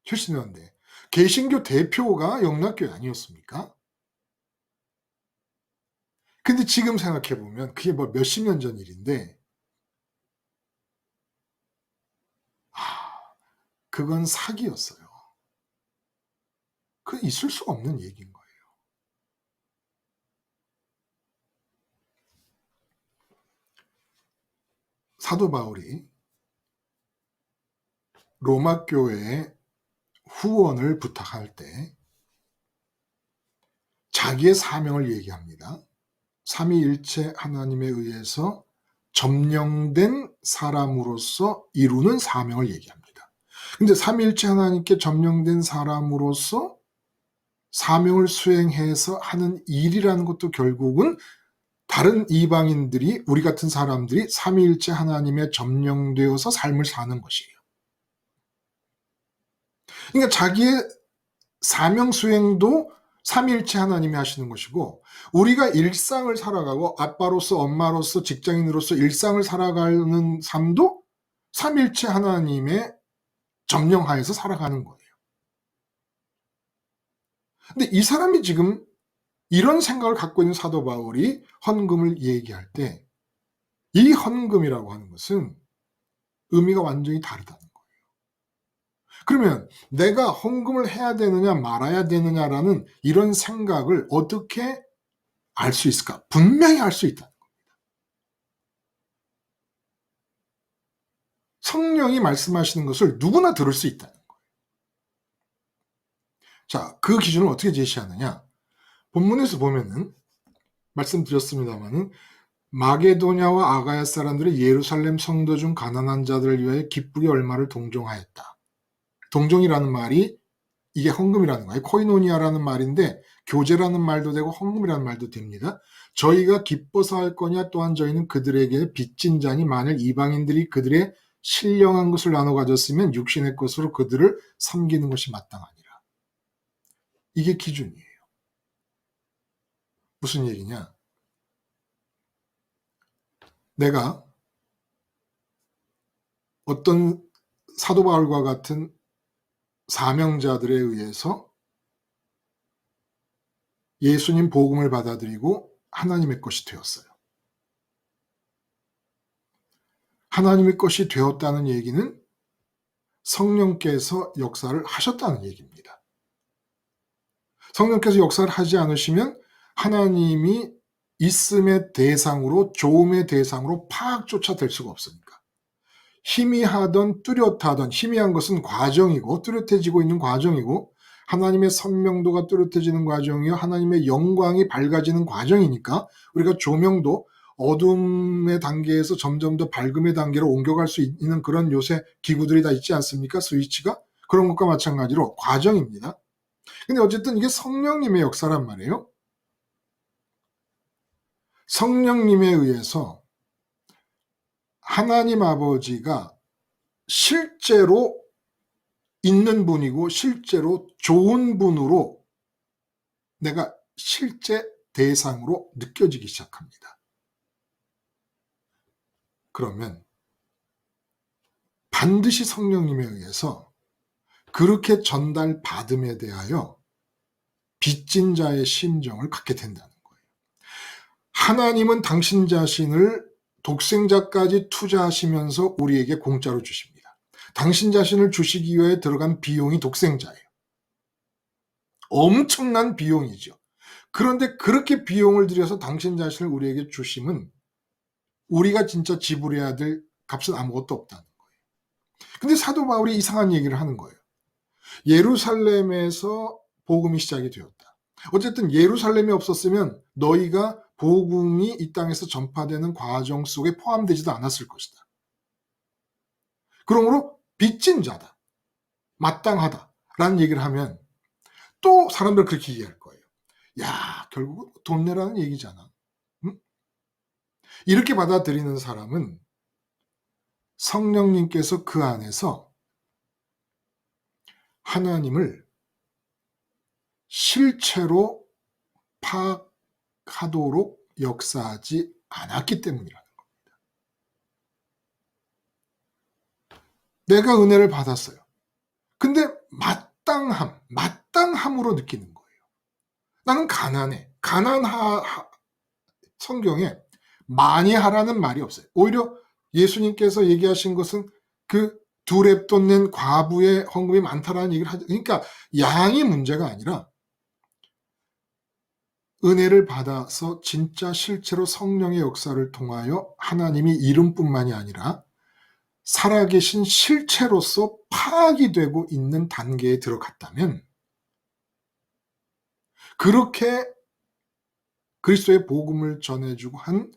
70년대. 개신교 대표가 영락교회 아니었습니까? 근데 지금 생각해보면 그게 뭐 몇십 년 전 일인데 그건 사기였어요. 그건 있을 수가 없는 얘기인 거예요. 사도 바울이 로마 교회에 후원을 부탁할 때 자기의 사명을 얘기합니다. 삼위일체 하나님에 의해서 점령된 사람으로서 이루는 사명을 얘기합니다. 근데 삼위일체 하나님께 점령된 사람으로서 사명을 수행해서 하는 일이라는 것도 결국은 다른 이방인들이, 우리 같은 사람들이 삼위일체 하나님에 점령되어서 삶을 사는 것이에요. 그러니까 자기의 사명 수행도 삼위일체 하나님이 하시는 것이고 우리가 일상을 살아가고 아빠로서 엄마로서 직장인으로서 일상을 살아가는 삶도 삼위일체 하나님의 점령하에서 살아가는 거예요. 근데 이 사람이 지금 이런 생각을 갖고 있는 사도 바울이 헌금을 얘기할 때 이 헌금이라고 하는 것은 의미가 완전히 다르다는 거예요. 그러면 내가 헌금을 해야 되느냐 말아야 되느냐라는 이런 생각을 어떻게 알 수 있을까? 분명히 알 수 있다는 겁니다. 성령이 말씀하시는 것을 누구나 들을 수 있다는 거예요. 자, 그 기준을 어떻게 제시하느냐? 본문에서 보면은 말씀드렸습니다만은 마게도냐와 아가야 사람들이 예루살렘 성도 중 가난한 자들을 위하여 기쁘게 얼마를 동정하였다. 동정이라는 말이 이게 헌금이라는 거예요. 코이노니아라는 말인데 교제라는 말도 되고 헌금이라는 말도 됩니다. 저희가 기뻐서 할 거냐 또한 저희는 그들에게 빚진 자니 만일 이방인들이 그들의 신령한 것을 나눠 가졌으면 육신의 것으로 그들을 섬기는 것이 마땅하니라. 이게 기준이에요. 무슨 얘기냐? 내가 어떤 사도 바울과 같은 사명자들에 의해서 예수님 복음을 받아들이고 하나님의 것이 되었어요. 하나님의 것이 되었다는 얘기는 성령께서 역사를 하셨다는 얘기입니다. 성령께서 역사를 하지 않으시면 하나님이 있음의 대상으로, 조음의 대상으로 파악조차 될 수가 없으니까. 희미하던 뚜렷하던, 희미한 것은 과정이고 뚜렷해지고 있는 과정이고, 하나님의 선명도가 뚜렷해지는 과정이요 하나님의 영광이 밝아지는 과정이니까 우리가 조명도 어둠의 단계에서 점점 더 밝음의 단계로 옮겨갈 수 있는 그런 요새 기구들이 다 있지 않습니까? 스위치가. 그런 것과 마찬가지로 과정입니다. 근데 어쨌든 이게 성령님의 역사란 말이에요. 성령님에 의해서 하나님 아버지가 실제로 있는 분이고 실제로 좋은 분으로 내가 실제 대상으로 느껴지기 시작합니다. 그러면 반드시 성령님에 의해서 그렇게 전달받음에 대하여 빚진 자의 심정을 갖게 된다는 거예요. 하나님은 당신 자신을 독생자까지 투자하시면서 우리에게 공짜로 주십니다. 당신 자신을 주시기 위해 들어간 비용이 독생자예요. 엄청난 비용이죠. 그런데 그렇게 비용을 들여서 당신 자신을 우리에게 주심은 우리가 진짜 지불해야 될 값은 아무것도 없다는 거예요. 근데 사도 바울이 이상한 얘기를 하는 거예요. 예루살렘에서 복음이 시작이 되었다. 어쨌든 예루살렘이 없었으면 너희가 복음이 이 땅에서 전파되는 과정 속에 포함되지도 않았을 것이다. 그러므로 빚진 자다. 마땅하다. 라는 얘기를 하면 또 사람들 그렇게 이해할 거예요. 야, 결국은 돈 내라는 얘기잖아. 응? 이렇게 받아들이는 사람은 성령님께서 그 안에서 하나님을 실체로 파악하도록 역사하지 않았기 때문이라는 겁니다. 내가 은혜를 받았어요. 근데 마땅함으로 느끼는 거예요. 나는 가난해. 성경에 많이 하라는 말이 없어요. 오히려 예수님께서 얘기하신 것은 그 두 렙돈 낸 과부의 헌금이 많다라는 얘기를 하죠. 그러니까 양이 문제가 아니라 은혜를 받아서 진짜 실제로 성령의 역사를 통하여 하나님이 이름뿐만이 아니라 살아계신 실체로서 파악이 되고 있는 단계에 들어갔다면 그렇게 그리스도의 복음을 전해주고 한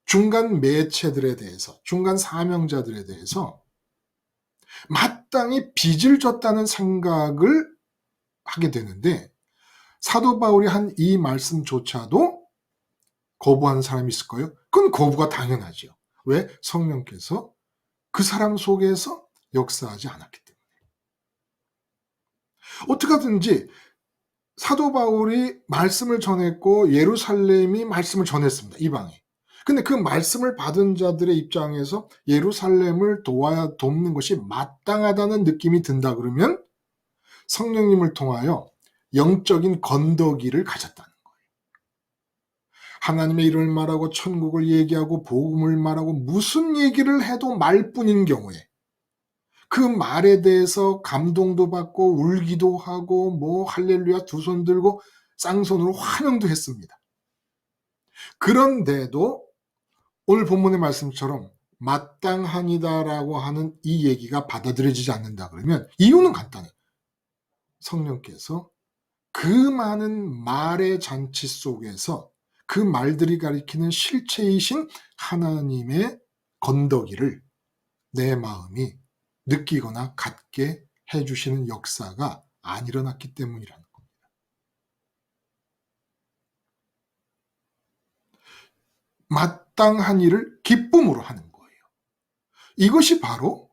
중간 매체들에 대해서, 중간 사명자들에 대해서 마땅히 빚을 졌다는 생각을 하게 되는데 사도 바울이 한 이 말씀조차도 거부하는 사람이 있을 거예요. 그건 거부가 당연하죠. 왜? 성령께서 그 사람 속에서 역사하지 않았기 때문에. 어떻게 하든지 사도 바울이 말씀을 전했고 예루살렘이 말씀을 전했습니다. 이방에. 근데 그 말씀을 받은 자들의 입장에서 예루살렘을 돕는 것이 마땅하다는 느낌이 든다 그러면 성령님을 통하여 영적인 건더기를 가졌다는 거예요. 하나님의 이름을 말하고 천국을 얘기하고 복음을 말하고 무슨 얘기를 해도 말뿐인 경우에 그 말에 대해서 감동도 받고 울기도 하고 뭐 할렐루야 두 손 들고 쌍손으로 환영도 했습니다. 그런데도 오늘 본문의 말씀처럼 마땅하니다라고 하는 이 얘기가 받아들여지지 않는다 그러면 이유는 간단해요. 성령께서 그 많은 말의 잔치 속에서 그 말들이 가리키는 실체이신 하나님의 건더기를 내 마음이 느끼거나 갖게 해주시는 역사가 안 일어났기 때문이라는 겁니다. 마땅한 일을 기쁨으로 하는 거예요. 이것이 바로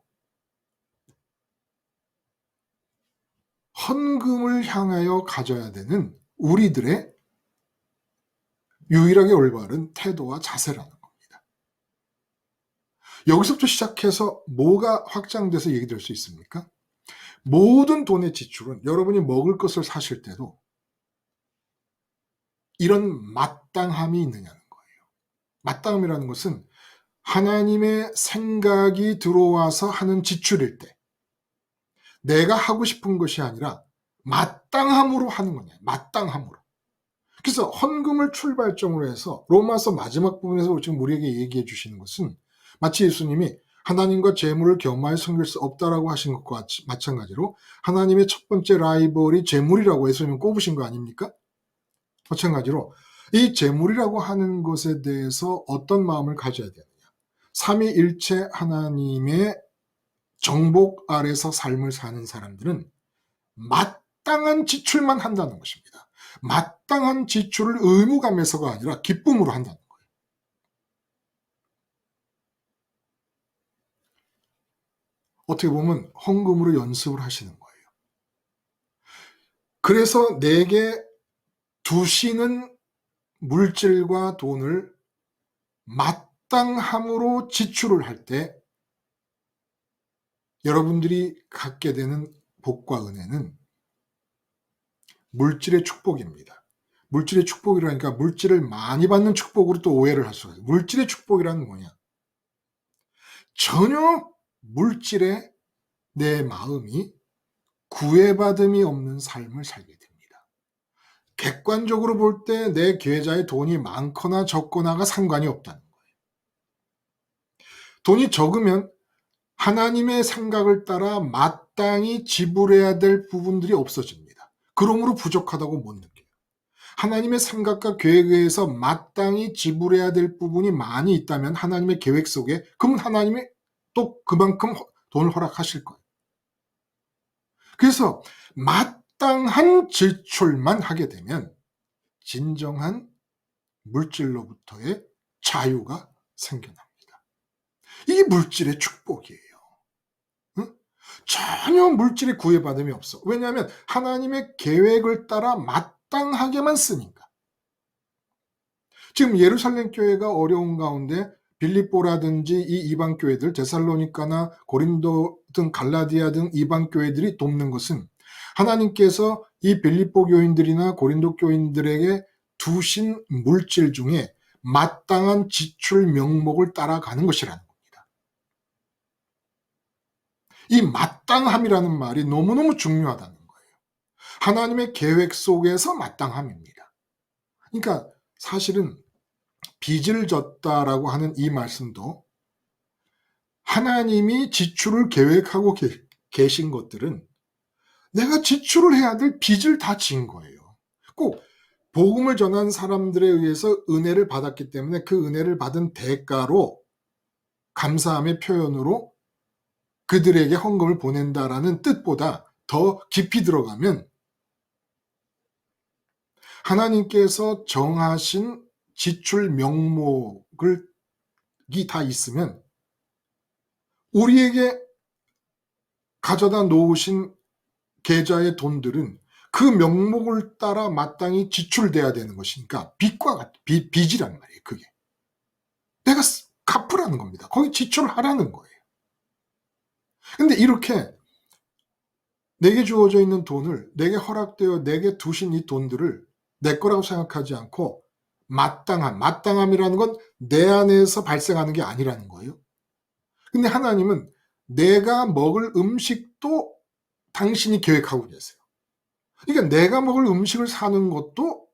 헌금을 향하여 가져야 되는 우리들의 유일하게 올바른 태도와 자세라는 겁니다. 여기서부터 시작해서 뭐가 확장돼서 얘기될 수 있습니까? 모든 돈의 지출은 여러분이 먹을 것을 사실 때도 이런 마땅함이 있느냐는 거예요. 마땅함이라는 것은 하나님의 생각이 들어와서 하는 지출일 때 내가 하고 싶은 것이 아니라 마땅함으로 하는 거냐. 마땅함으로. 그래서 헌금을 출발점으로 해서 로마서 마지막 부분에서 지금 우리에게 얘기해 주시는 것은 마치 예수님이 하나님과 재물을 겸하여 섬길 수 없다라고 하신 것과 마찬가지로 하나님의 첫 번째 라이벌이 재물이라고 예수님은 꼽으신 거 아닙니까? 마찬가지로 이 재물이라고 하는 것에 대해서 어떤 마음을 가져야 되느냐. 삼위일체 하나님의 정복 아래서 삶을 사는 사람들은 마땅한 지출만 한다는 것입니다. 마땅한 지출을 의무감에서가 아니라 기쁨으로 한다는 거예요. 어떻게 보면 헌금으로 연습을 하시는 거예요. 그래서 내게 두시는 물질과 돈을 마땅함으로 지출을 할 때 여러분들이 갖게 되는 복과 은혜는 물질의 축복입니다. 물질의 축복이라니까 물질을 많이 받는 축복으로 또 오해를 할 수가 있어요. 물질의 축복이라는 뭐냐? 전혀 물질에 내 마음이 구애받음이 없는 삶을 살게 됩니다. 객관적으로 볼 때 내 계좌에 돈이 많거나 적거나가 상관이 없다는 거예요. 돈이 적으면 하나님의 생각을 따라 마땅히 지불해야 될 부분들이 없어집니다. 그러므로 부족하다고 못 느껴요. 하나님의 생각과 계획에 의해서 마땅히 지불해야 될 부분이 많이 있다면 하나님의 계획 속에 그러면 하나님이 또 그만큼 돈을 허락하실 거예요. 그래서 마땅한 지출만 하게 되면 진정한 물질로부터의 자유가 생겨납니다. 이게 물질의 축복이에요. 응? 전혀 물질의 구애받음이 없어. 왜냐하면 하나님의 계획을 따라 마땅하게만 쓰니까. 지금 예루살렘 교회가 어려운 가운데 빌립보라든지 이 이방 교회들, 데살로니카나 고린도 등 갈라디아 등 이방 교회들이 돕는 것은 하나님께서 이 빌립보 교인들이나 고린도 교인들에게 두신 물질 중에 마땅한 지출 명목을 따라가는 것이라는 겁니다. 이 마땅함이라는 말이 너무너무 중요하다는 거예요. 하나님의 계획 속에서 마땅함입니다. 그러니까 사실은 빚을 졌다라고 하는 이 말씀도 하나님이 지출을 계획하고 계신 것들은 내가 지출을 해야 될 빚을 다 진 거예요. 꼭 복음을 전한 사람들에 의해서 은혜를 받았기 때문에 그 은혜를 받은 대가로 감사함의 표현으로 그들에게 헌금을 보낸다라는 뜻보다 더 깊이 들어가면 하나님께서 정하신 지출 명목이 다 있으면 우리에게 가져다 놓으신 계좌의 돈들은 그 명목을 따라 마땅히 지출돼야 되는 것이니까 빚과 같은 빚이란 말이에요. 그게 내가 갚으라는 겁니다. 거기 지출하라는 거예요. 근데 이렇게 내게 주어져 있는 돈을 내게 허락되어 내게 두신 이 돈들을 내 거라고 생각하지 않고 마땅함이라는 건 내 안에서 발생하는 게 아니라는 거예요. 근데 하나님은 내가 먹을 음식도 당신이 계획하고 계세요. 그러니까 내가 먹을 음식을 사는 것도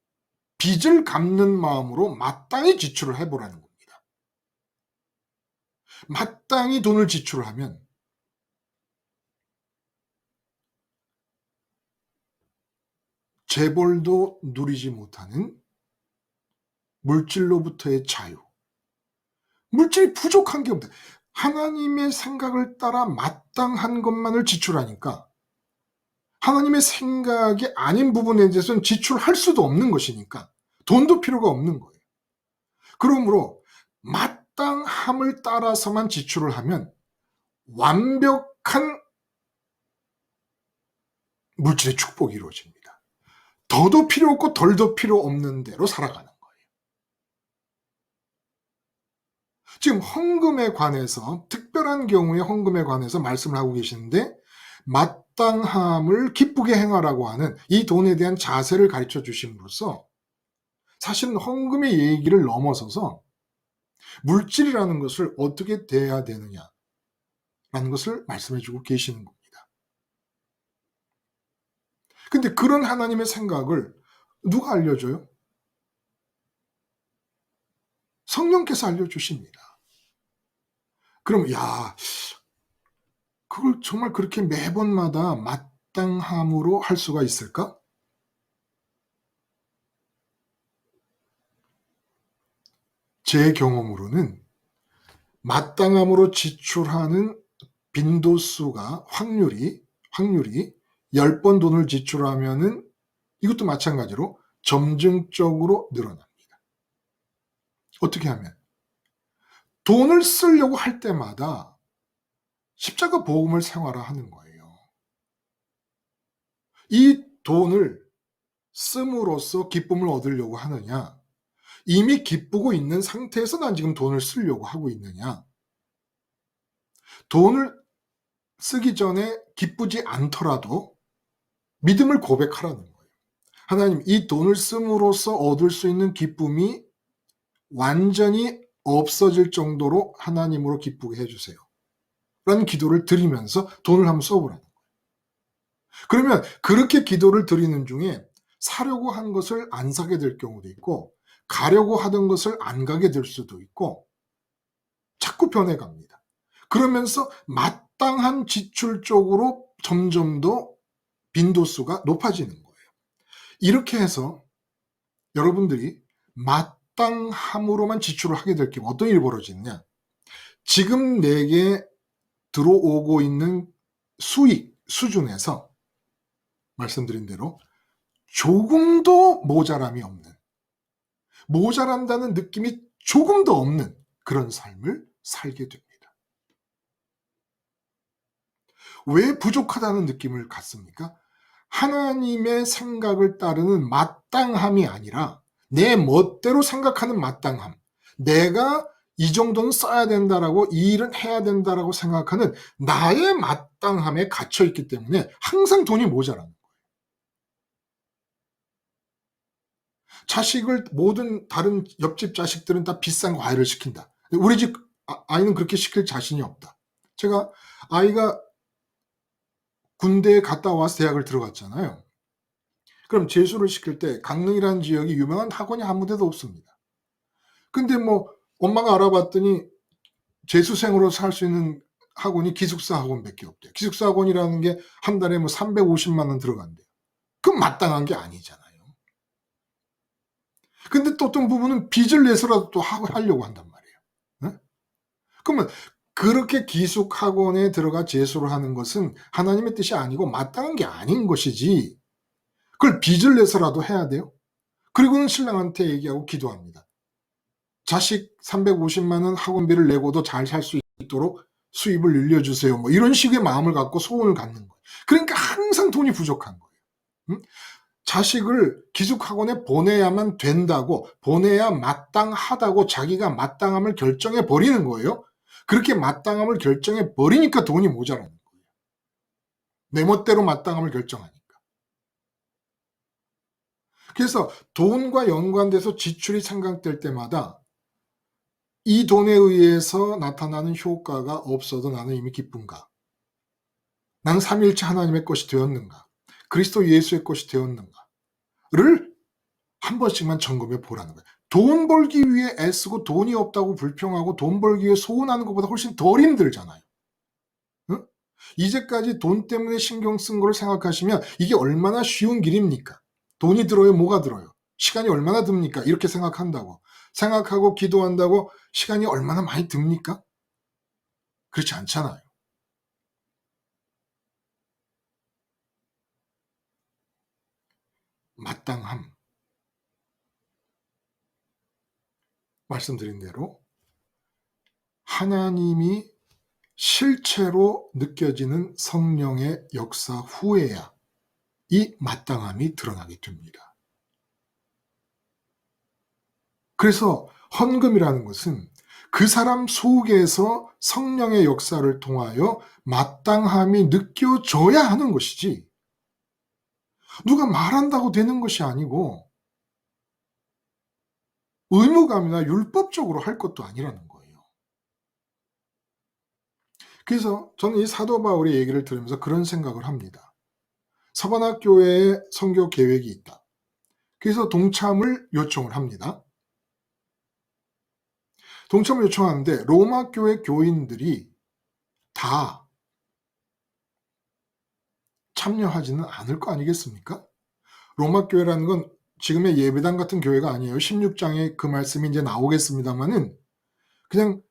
빚을 갚는 마음으로 마땅히 지출을 해보라는 겁니다. 마땅히 돈을 지출하면 재벌도 누리지 못하는 물질로부터의 자유. 물질이 부족한 게 없다. 하나님의 생각을 따라 마땅한 것만을 지출하니까 하나님의 생각이 아닌 부분에 대해서는 지출할 수도 없는 것이니까 돈도 필요가 없는 거예요. 그러므로 마땅함을 따라서만 지출을 하면 완벽한 물질의 축복이 이루어집니다. 더도 필요 없고 덜도 필요 없는 대로 살아가는 거예요. 지금 헌금에 관해서, 특별한 경우에 헌금에 관해서 말씀을 하고 계시는데, 마땅함을 기쁘게 행하라고 하는 이 돈에 대한 자세를 가르쳐 주심으로써 사실은 헌금의 얘기를 넘어서서 물질이라는 것을 어떻게 대해야 되느냐라는 것을 말씀해 주고 계시는 겁니다. 근데 그런 하나님의 생각을 누가 알려줘요? 성령께서 알려주십니다. 그럼 그걸 정말 그렇게 매번마다 마땅함으로 할 수가 있을까? 제 경험으로는 마땅함으로 지출하는 빈도수가 확률이 10번 돈을 지출하면은 이것도 마찬가지로 점증적으로 늘어납니다. 어떻게 하면? 돈을 쓰려고 할 때마다 십자가 복음을 생활화하는 거예요. 이 돈을 씀으로써 기쁨을 얻으려고 하느냐? 이미 기쁘고 있는 상태에서 난 지금 돈을 쓰려고 하고 있느냐? 돈을 쓰기 전에 기쁘지 않더라도 믿음을 고백하라는 거예요. 하나님, 이 돈을 씀으로써 얻을 수 있는 기쁨이 완전히 없어질 정도로 하나님으로 기쁘게 해주세요. 라는 기도를 드리면서 돈을 한번 써보라는 거예요. 그러면 그렇게 기도를 드리는 중에 사려고 한 것을 안 사게 될 경우도 있고, 가려고 하던 것을 안 가게 될 수도 있고, 자꾸 변해갑니다. 그러면서 마땅한 지출 쪽으로 점점 더 빈도수가 높아지는 거예요. 이렇게 해서 여러분들이 마땅함으로만 지출을 하게 될 경우 어떤 일이 벌어지느냐? 지금 내게 들어오고 있는 수익 수준에서 말씀드린 대로 조금도 모자람이 없는, 모자란다는 느낌이 조금도 없는 그런 삶을 살게 됩니다. 왜 부족하다는 느낌을 갖습니까? 하나님의 생각을 따르는 마땅함이 아니라 내 멋대로 생각하는 마땅함, 내가 이 정도는 써야 된다라고, 이 일은 해야 된다라고 생각하는 나의 마땅함에 갇혀 있기 때문에 항상 돈이 모자라는 거예요. 자식을, 모든 다른 옆집 자식들은 다 비싼 과일을 시킨다. 우리 집 아이는 그렇게 시킬 자신이 없다. 제가 아이가 군대에 갔다 와서 대학을 들어갔잖아요. 그럼 재수를 시킬 때 강릉이라는 지역이 유명한 학원이 아무 데도 없습니다. 근데 뭐 엄마가 알아봤더니 재수생으로 살 수 있는 학원이 기숙사 학원밖에 없대요. 기숙사 학원이라는 게 한 달에 뭐 350만 원 들어간대요. 그럼 마땅한 게 아니잖아요. 근데 또 어떤 부분은 빚을 내서라도 또 하려고 한단 말이에요. 네? 그러면 그렇게 기숙 학원에 들어가 재수를 하는 것은 하나님의 뜻이 아니고 마땅한 게 아닌 것이지, 그걸 빚을 내서라도 해야 돼요? 그리고는 신랑한테 얘기하고 기도합니다. 자식 350만 원 학원비를 내고도 잘 살 수 있도록 수입을 늘려주세요. 뭐 이런 식의 마음을 갖고 소원을 갖는 거예요. 그러니까 항상 돈이 부족한 거예요. 응? 자식을 기숙학원에 보내야만 된다고, 보내야 마땅하다고 자기가 마땅함을 결정해 버리는 거예요. 그렇게 마땅함을 결정해 버리니까 돈이 모자라는 거예요. 내 멋대로 마땅함을 결정하니까. 그래서 돈과 연관돼서 지출이 생각될 때마다 이 돈에 의해서 나타나는 효과가 없어도 나는 이미 기쁜가? 나는 삼위일체 하나님의 것이 되었는가? 그리스도 예수의 것이 되었는가?를 한 번씩만 점검해 보라는 거예요. 돈 벌기 위해 애쓰고 돈이 없다고 불평하고 돈 벌기 위해 소원하는 것보다 훨씬 덜 힘들잖아요. 응? 이제까지 돈 때문에 신경 쓴 걸 생각하시면 이게 얼마나 쉬운 길입니까? 돈이 들어요? 뭐가 들어요? 시간이 얼마나 듭니까? 이렇게 생각한다고. 생각하고 기도한다고 시간이 얼마나 많이 듭니까? 그렇지 않잖아요. 마땅함. 말씀드린 대로 하나님이 실체로 느껴지는 성령의 역사 후에야 이 마땅함이 드러나게 됩니다. 그래서 헌금이라는 것은 그 사람 속에서 성령의 역사를 통하여 마땅함이 느껴져야 하는 것이지, 누가 말한다고 되는 것이 아니고 의무감이나 율법적으로 할 것도 아니라는 거예요. 그래서 저는 이 사도 바울의 얘기를 들으면서 그런 생각을 합니다. 서바나 교회에 선교 계획이 있다. 그래서 동참을 요청을 합니다. 동참을 요청하는데 로마 교회 교인들이 다 참여하지는 않을 거 아니겠습니까? 로마 교회라는 건 지금의 예배당 같은 교회가 아니에요. 16장에 그 말씀이 이제 나오겠습니다만은, 그냥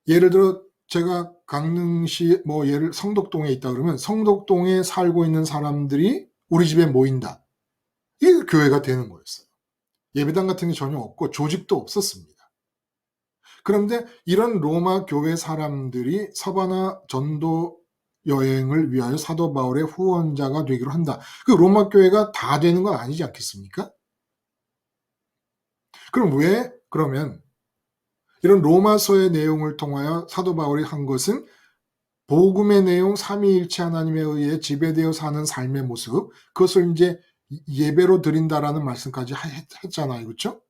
예를 들어 제가 강릉시 예를 성덕동에 있다 그러면 성덕동에 살고 있는 사람들이 우리 집에 모인다. 이게 교회가 되는 거였어요. 예배당 같은 게 전혀 없고 조직도 없었습니다. 그런데 이런 로마 교회 사람들이 서바나 전도 여행을 위하여 사도 바울의 후원자가 되기로 한다. 그 로마 교회가 다 되는 건 아니지 않겠습니까? 그럼 왜 그러면 이런 로마서의 내용을 통하여 사도 바울이 한 것은 복음의 내용, 삼위일체 하나님에 의해 지배되어 사는 삶의 모습, 그것을 이제 예배로 드린다라는 말씀까지 했잖아요. 그렇죠?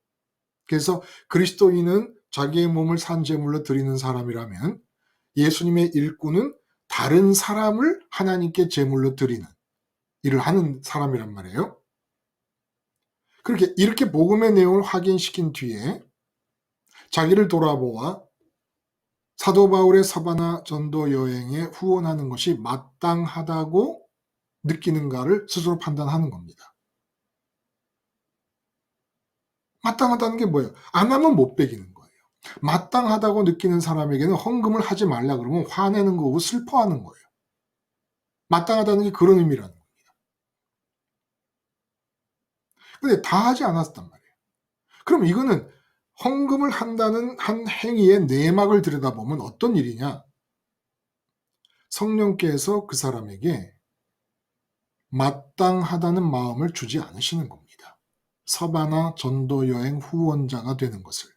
그래서 그리스도인은 자기의 몸을 산제물로 드리는 사람이라면 예수님의 일꾼은 다른 사람을 하나님께 제물로 드리는 일을 하는 사람이란 말이에요. 그렇게 이렇게 복음의 내용을 확인시킨 뒤에 자기를 돌아보아 사도 바울의 서바나 전도 여행에 후원하는 것이 마땅하다고 느끼는가를 스스로 판단하는 겁니다. 마땅하다는 게 뭐예요? 안 하면 못 베기는 거예요. 마땅하다고 느끼는 사람에게는 헌금을 하지 말라 그러면 화내는 거고 슬퍼하는 거예요. 마땅하다는 게 그런 의미라는 겁니다. 근데 다 하지 않았단 말이에요. 그럼 이거는 헌금을 한다는 한 행위의 내막을 들여다보면 어떤 일이냐? 성령께서 그 사람에게 마땅하다는 마음을 주지 않으시는 겁니다. 서바나 전도 여행 후원자가 되는 것을.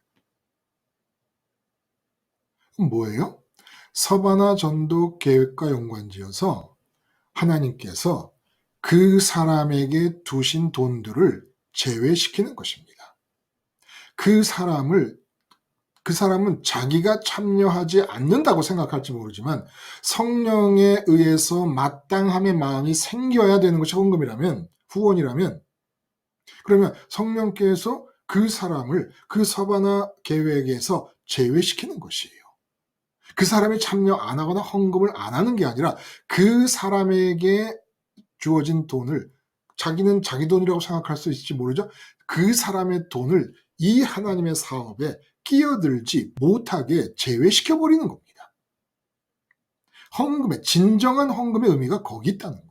그럼 뭐예요? 서바나 전도 계획과 연관지어서 하나님께서 그 사람에게 두신 돈들을 제외시키는 것입니다. 그 사람은 자기가 참여하지 않는다고 생각할지 모르지만 성령에 의해서 마땅함의 마음이 생겨야 되는 것이 헌금이라면, 후원이라면, 그러면 성령께서 그 사람을 그 서바나 계획에서 제외시키는 것이에요. 그 사람이 참여 안 하거나 헌금을 안 하는 게 아니라 그 사람에게 주어진 돈을, 자기는 자기 돈이라고 생각할 수 있을지 모르죠. 그 사람의 돈을 이 하나님의 사업에 끼어들지 못하게 제외시켜버리는 겁니다. 헌금의, 진정한 헌금의 의미가 거기 있다는 거예요.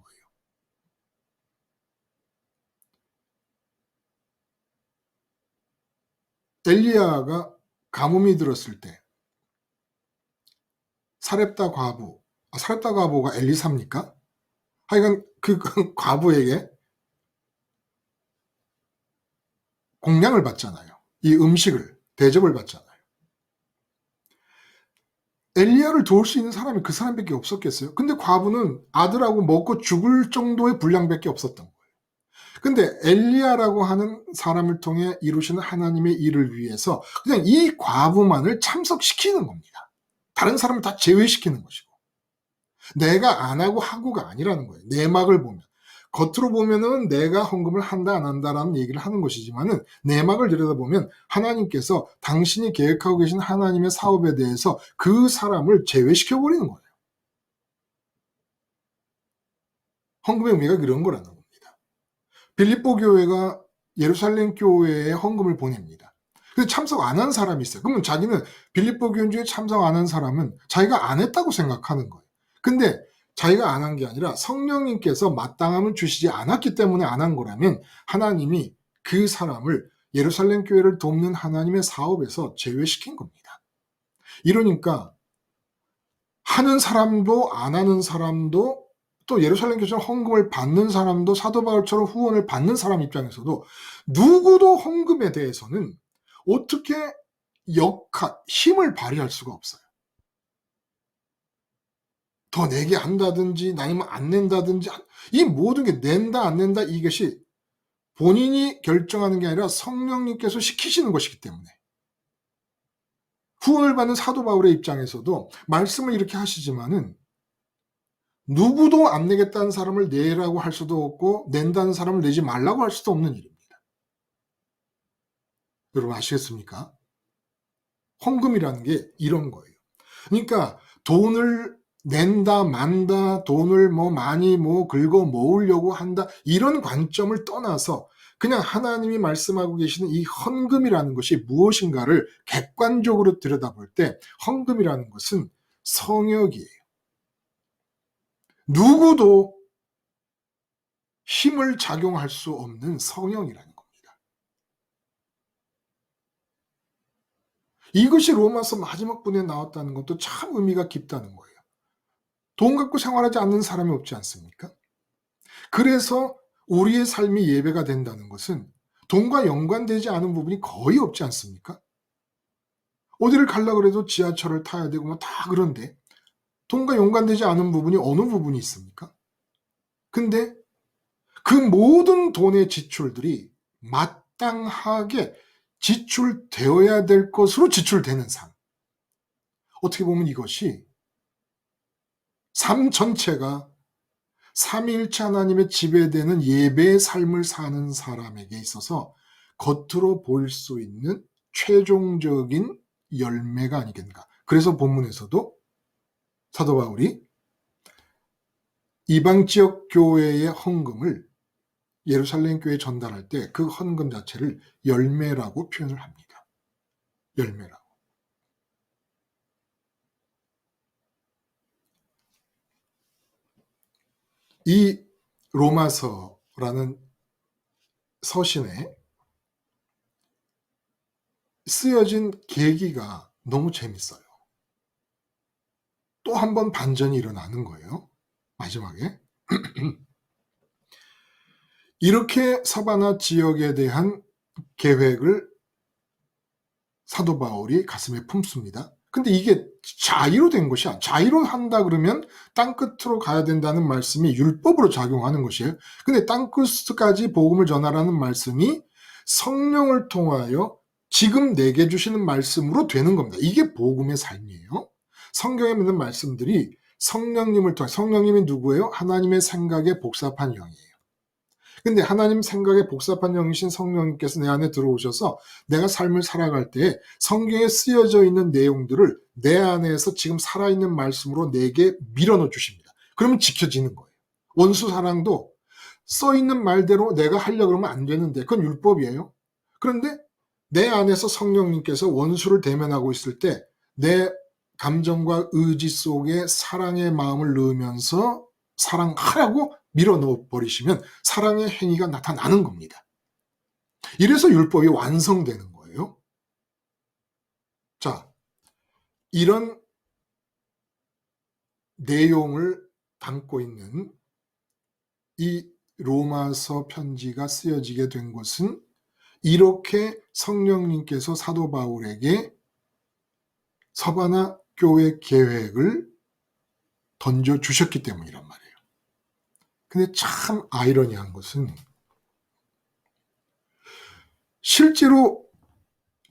엘리야가 가뭄이 들었을 때 사렙다 과부가 엘리사입니까? 하여간 그 과부에게 공양을 받잖아요. 이 음식을, 대접을 받잖아요. 엘리야를 도울 수 있는 사람이 그 사람밖에 없었겠어요? 근데 과부는 아들하고 먹고 죽을 정도의 분량밖에 없었던 거예요. 근데 엘리야라고 하는 사람을 통해 이루시는 하나님의 일을 위해서 그냥 이 과부만을 참석시키는 겁니다. 다른 사람을 다 제외시키는 것이고. 내가 안 하고가 아니라는 거예요. 내막을 보면. 겉으로 보면은 내가 헌금을 한다 안 한다라는 얘기를 하는 것이지만은 내막을 들여다보면 하나님께서 당신이 계획하고 계신 하나님의 사업에 대해서 그 사람을 제외시켜버리는 거예요. 헌금의 의미가 그런 거라는 겁니다. 빌립보 교회가 예루살렘 교회에 헌금을 보냅니다. 근데 참석 안 한 사람이 있어요. 그러면 자기는 빌립보 교인 중에 참석 안 한 사람은 자기가 안 했다고 생각하는 거예요. 근데 자기가 안 한 게 아니라 성령님께서 마땅함을 주시지 않았기 때문에 안 한 거라면 하나님이 그 사람을 예루살렘 교회를 돕는 하나님의 사업에서 제외시킨 겁니다. 이러니까 하는 사람도 안 하는 사람도 또 예루살렘 교회처럼 헌금을 받는 사람도 사도 바울처럼 후원을 받는 사람 입장에서도 누구도 헌금에 대해서는 어떻게 힘을 발휘할 수가 없어요. 더 내게 한다든지 아니면 안 낸다든지 이 모든 게 낸다 안 낸다 이것이 본인이 결정하는 게 아니라 성령님께서 시키시는 것이기 때문에 후원을 받는 사도 바울의 입장에서도 말씀을 이렇게 하시지만은 누구도 안 내겠다는 사람을 내라고 할 수도 없고 낸다는 사람을 내지 말라고 할 수도 없는 일입니다. 여러분 아시겠습니까? 헌금이라는 게 이런 거예요. 그러니까 돈을 낸다 만다 돈을 많이 긁어 모으려고 한다 이런 관점을 떠나서 그냥 하나님이 말씀하고 계시는 이 헌금이라는 것이 무엇인가를 객관적으로 들여다볼 때 헌금이라는 것은 성역이에요. 누구도 힘을 작용할 수 없는 성령이라는 겁니다. 이것이 로마서 마지막 분에 나왔다는 것도 참 의미가 깊다는 거예요. 돈 갖고 생활하지 않는 사람이 없지 않습니까? 그래서 우리의 삶이 예배가 된다는 것은 돈과 연관되지 않은 부분이 거의 없지 않습니까? 어디를 가려고 그래도 지하철을 타야 되고 다 그런데 돈과 연관되지 않은 부분이 어느 부분이 있습니까? 근데 그 모든 돈의 지출들이 마땅하게 지출되어야 될 것으로 지출되는 삶. 어떻게 보면 이것이 삶 전체가 삼위일체 하나님의 지배되는 예배의 삶을 사는 사람에게 있어서 겉으로 보일 수 있는 최종적인 열매가 아니겠는가. 그래서 본문에서도 사도 바울이 이방 지역 교회의 헌금을 예루살렘 교회에 전달할 때 그 헌금 자체를 열매라고 표현을 합니다. 열매라고. 이 로마서라는 서신에 쓰여진 계기가 너무 재밌어요. 또 한 번 반전이 일어나는 거예요. 마지막에. 이렇게 서바나 지역에 대한 계획을 사도 바울이 가슴에 품습니다. 근데 이게 자의로 된 것이 아니야. 자의로 한다 그러면 땅끝으로 가야 된다는 말씀이 율법으로 작용하는 것이에요. 근데 땅끝까지 복음을 전하라는 말씀이 성령을 통하여 지금 내게 주시는 말씀으로 되는 겁니다. 이게 복음의 삶이에요. 성경에 있는 말씀들이 성령님을 통해, 성령님이 누구예요? 하나님의 생각에 복잡한 영이에요. 근데 하나님 생각에 복잡한 영이신 성령님께서 내 안에 들어오셔서 내가 삶을 살아갈 때 성경에 쓰여져 있는 내용들을 내 안에서 지금 살아있는 말씀으로 내게 밀어넣어 주십니다. 그러면 지켜지는 거예요. 원수 사랑도 써있는 말대로 내가 하려고 그러면 안 되는데 그건 율법이에요. 그런데 내 안에서 성령님께서 원수를 대면하고 있을 때 내 감정과 의지 속에 사랑의 마음을 넣으면서 사랑하라고 밀어넣어 버리시면 사랑의 행위가 나타나는 겁니다. 이래서 율법이 완성되는 거예요. 자, 이런 내용을 담고 있는 이 로마서 편지가 쓰여지게 된 것은 이렇게 성령님께서 사도 바울에게 서바나 교회 계획을 던져주셨기 때문이란 말이에요. 근데 참 아이러니한 것은 실제로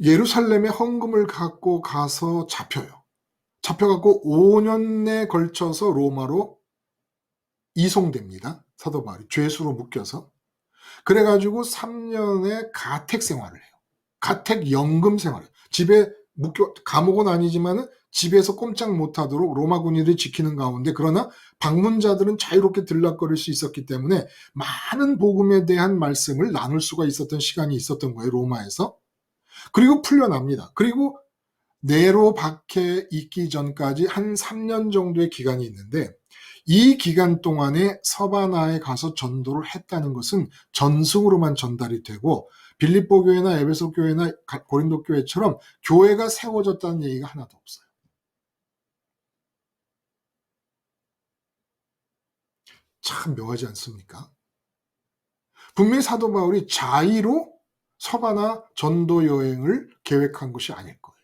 예루살렘에 헌금을 갖고 가서 잡혀요. 잡혀갖고 5년에 걸쳐서 로마로 이송됩니다. 사도 바울이 죄수로 묶여서. 그래가지고 3년의 가택 생활을 해요. 가택 연금 생활을 해요. 집에 묶여, 감옥은 아니지만은 집에서 꼼짝 못하도록 로마 군인들이 지키는 가운데 그러나 방문자들은 자유롭게 들락거릴 수 있었기 때문에 많은 복음에 대한 말씀을 나눌 수가 있었던 시간이 있었던 거예요. 로마에서. 그리고 풀려납니다. 그리고 네로 박해 있기 전까지 한 3년 정도의 기간이 있는데 이 기간 동안에 서바나에 가서 전도를 했다는 것은 전승으로만 전달이 되고 빌립보 교회나 에베소 교회나 고린도 교회처럼 교회가 세워졌다는 얘기가 하나도 없어요. 참 묘하지 않습니까? 분명히 사도 바울이 자의로 서바나 전도 여행을 계획한 것이 아닐 거예요.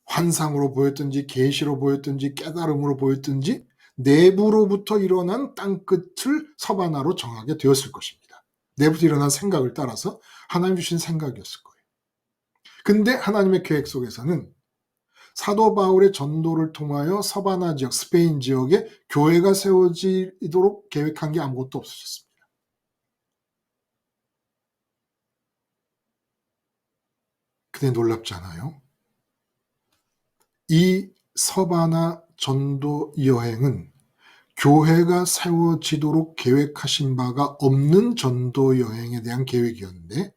환상으로 보였든지 계시로 보였든지 깨달음으로 보였든지 내부로부터 일어난 땅끝을 서바나로 정하게 되었을 것입니다. 내부터 일어난 생각을 따라서 하나님 주신 생각이었을 거예요. 근데 하나님의 계획 속에서는 사도 바울의 전도를 통하여 서바나 지역, 스페인 지역에 교회가 세워지도록 계획한 게 아무것도 없으셨습니다. 근데 놀랍지 않아요? 이 서바나 전도 여행은 교회가 세워지도록 계획하신 바가 없는 전도 여행에 대한 계획이었는데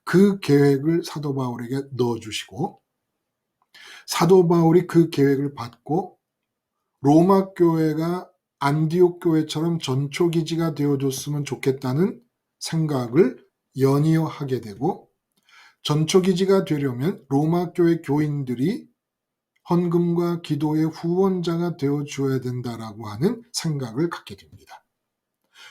그 계획을 사도 바울에게 넣어주시고 사도 바울이 그 계획을 받고 로마 교회가 안디옥 교회처럼 전초기지가 되어줬으면 좋겠다는 생각을 연이어 하게 되고 전초기지가 되려면 로마 교회 교인들이 헌금과 기도의 후원자가 되어줘야 된다라고 하는 생각을 갖게 됩니다.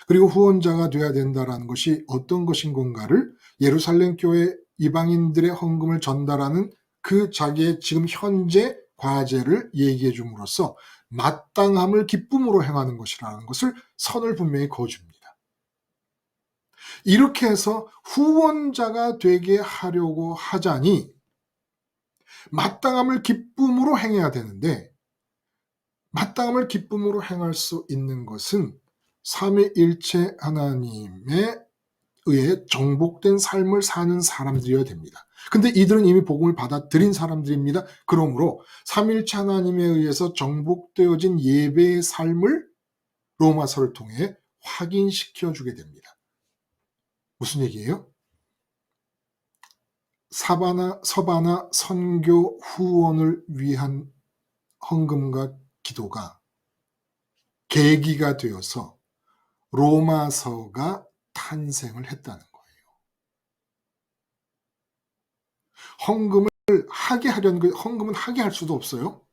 그리고 후원자가 되어야 된다라는 것이 어떤 것인 건가를 예루살렘 교회 이방인들의 헌금을 전달하는 그 자기의 지금 현재 과제를 얘기해 줌으로써 마땅함을 기쁨으로 행하는 것이라는 것을 선을 분명히 그어줍니다. 이렇게 해서 후원자가 되게 하려고 하자니 마땅함을 기쁨으로 행해야 되는데 마땅함을 기쁨으로 행할 수 있는 것은 삼위일체 하나님에 의해 정복된 삶을 사는 사람들이어야 됩니다. 근데 이들은 이미 복음을 받아들인 사람들입니다. 그러므로 삼위일체 하나님에 의해서 정복되어진 예배의 삶을 로마서를 통해 확인시켜 주게 됩니다. 무슨 얘기예요? 서바나 선교 후원을 위한 헌금과 기도가 계기가 되어서 로마서가 탄생을 했다는 거예요. 헌금을 하게 하려는 헌금은 하게 할 수도 없어요.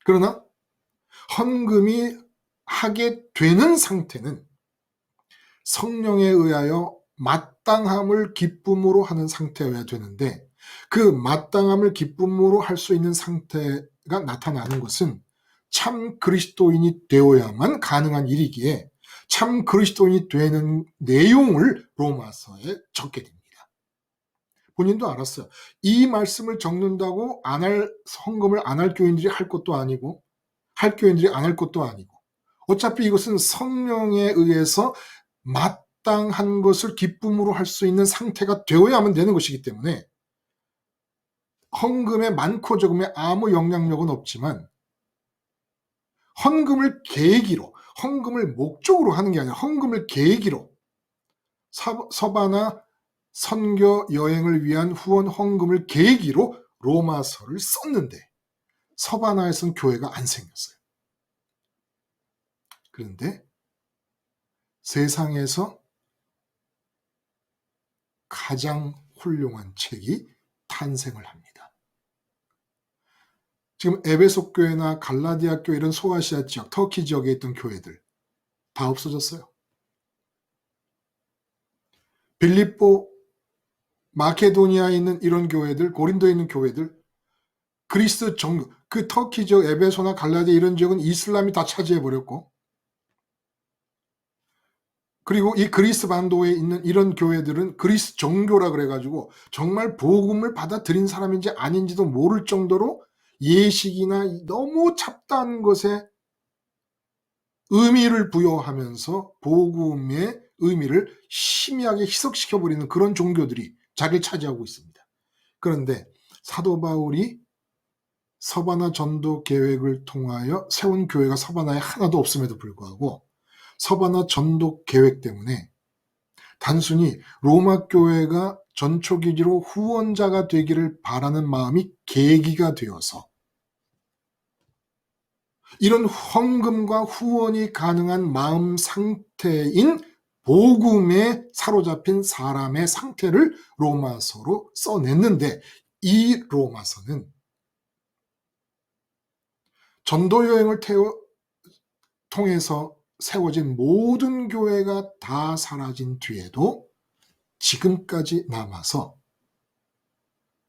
그러나 헌금이 하게 되는 상태는 성령에 의하여 마땅함을 기쁨으로 하는 상태여야 되는데 그 마땅함을 기쁨으로 할 수 있는 상태가 나타나는 것은 참 그리스도인이 되어야만 가능한 일이기에 참 그리스도인이 되는 내용을 로마서에 적게 됩니다. 본인도 알았어요. 이 말씀을 적는다고 헌금을 안 할 교인들이 할 것도 아니고 할 교인들이 안 할 것도 아니고 어차피 이것은 성령에 의해서 마땅한 것을 기쁨으로 할 수 있는 상태가 되어야만 되는 것이기 때문에 헌금의 많고 적음에 아무 영향력은 없지만 헌금을 계기로 헌금을 목적으로 하는 게 아니라 헌금을 계기로 서바나 선교 여행을 위한 후원 헌금을 계기로 로마서를 썼는데 서바나에서는 교회가 안 생겼어요. 그런데 세상에서 가장 훌륭한 책이 탄생을 합니다. 지금 에베소 교회나 갈라디아 교회 이런 소아시아 지역, 터키 지역에 있던 교회들 다 없어졌어요. 빌립보, 마케도니아에 있는 이런 교회들, 고린도에 있는 교회들, 그리스 정교, 그 터키 지역, 에베소나 갈라디아 이런 지역은 이슬람이 다 차지해버렸고 그리고 이 그리스 반도에 있는 이런 교회들은 그리스 정교라 그래가지고 정말 복음을 받아들인 사람인지 아닌지도 모를 정도로 예식이나 너무 잡다한 것에 의미를 부여하면서 복음의 의미를 희미하게 희석시켜버리는 그런 종교들이 자리를 차지하고 있습니다. 그런데 사도 바울이 서바나 전도 계획을 통하여 세운 교회가 서바나에 하나도 없음에도 불구하고 서바나 전도 계획 때문에 단순히 로마 교회가 전초기지로 후원자가 되기를 바라는 마음이 계기가 되어서 이런 헌금과 후원이 가능한 마음 상태인 복음에 사로잡힌 사람의 상태를 로마서로 써냈는데 이 로마서는 전도 여행을 통해서 세워진 모든 교회가 다 사라진 뒤에도 지금까지 남아서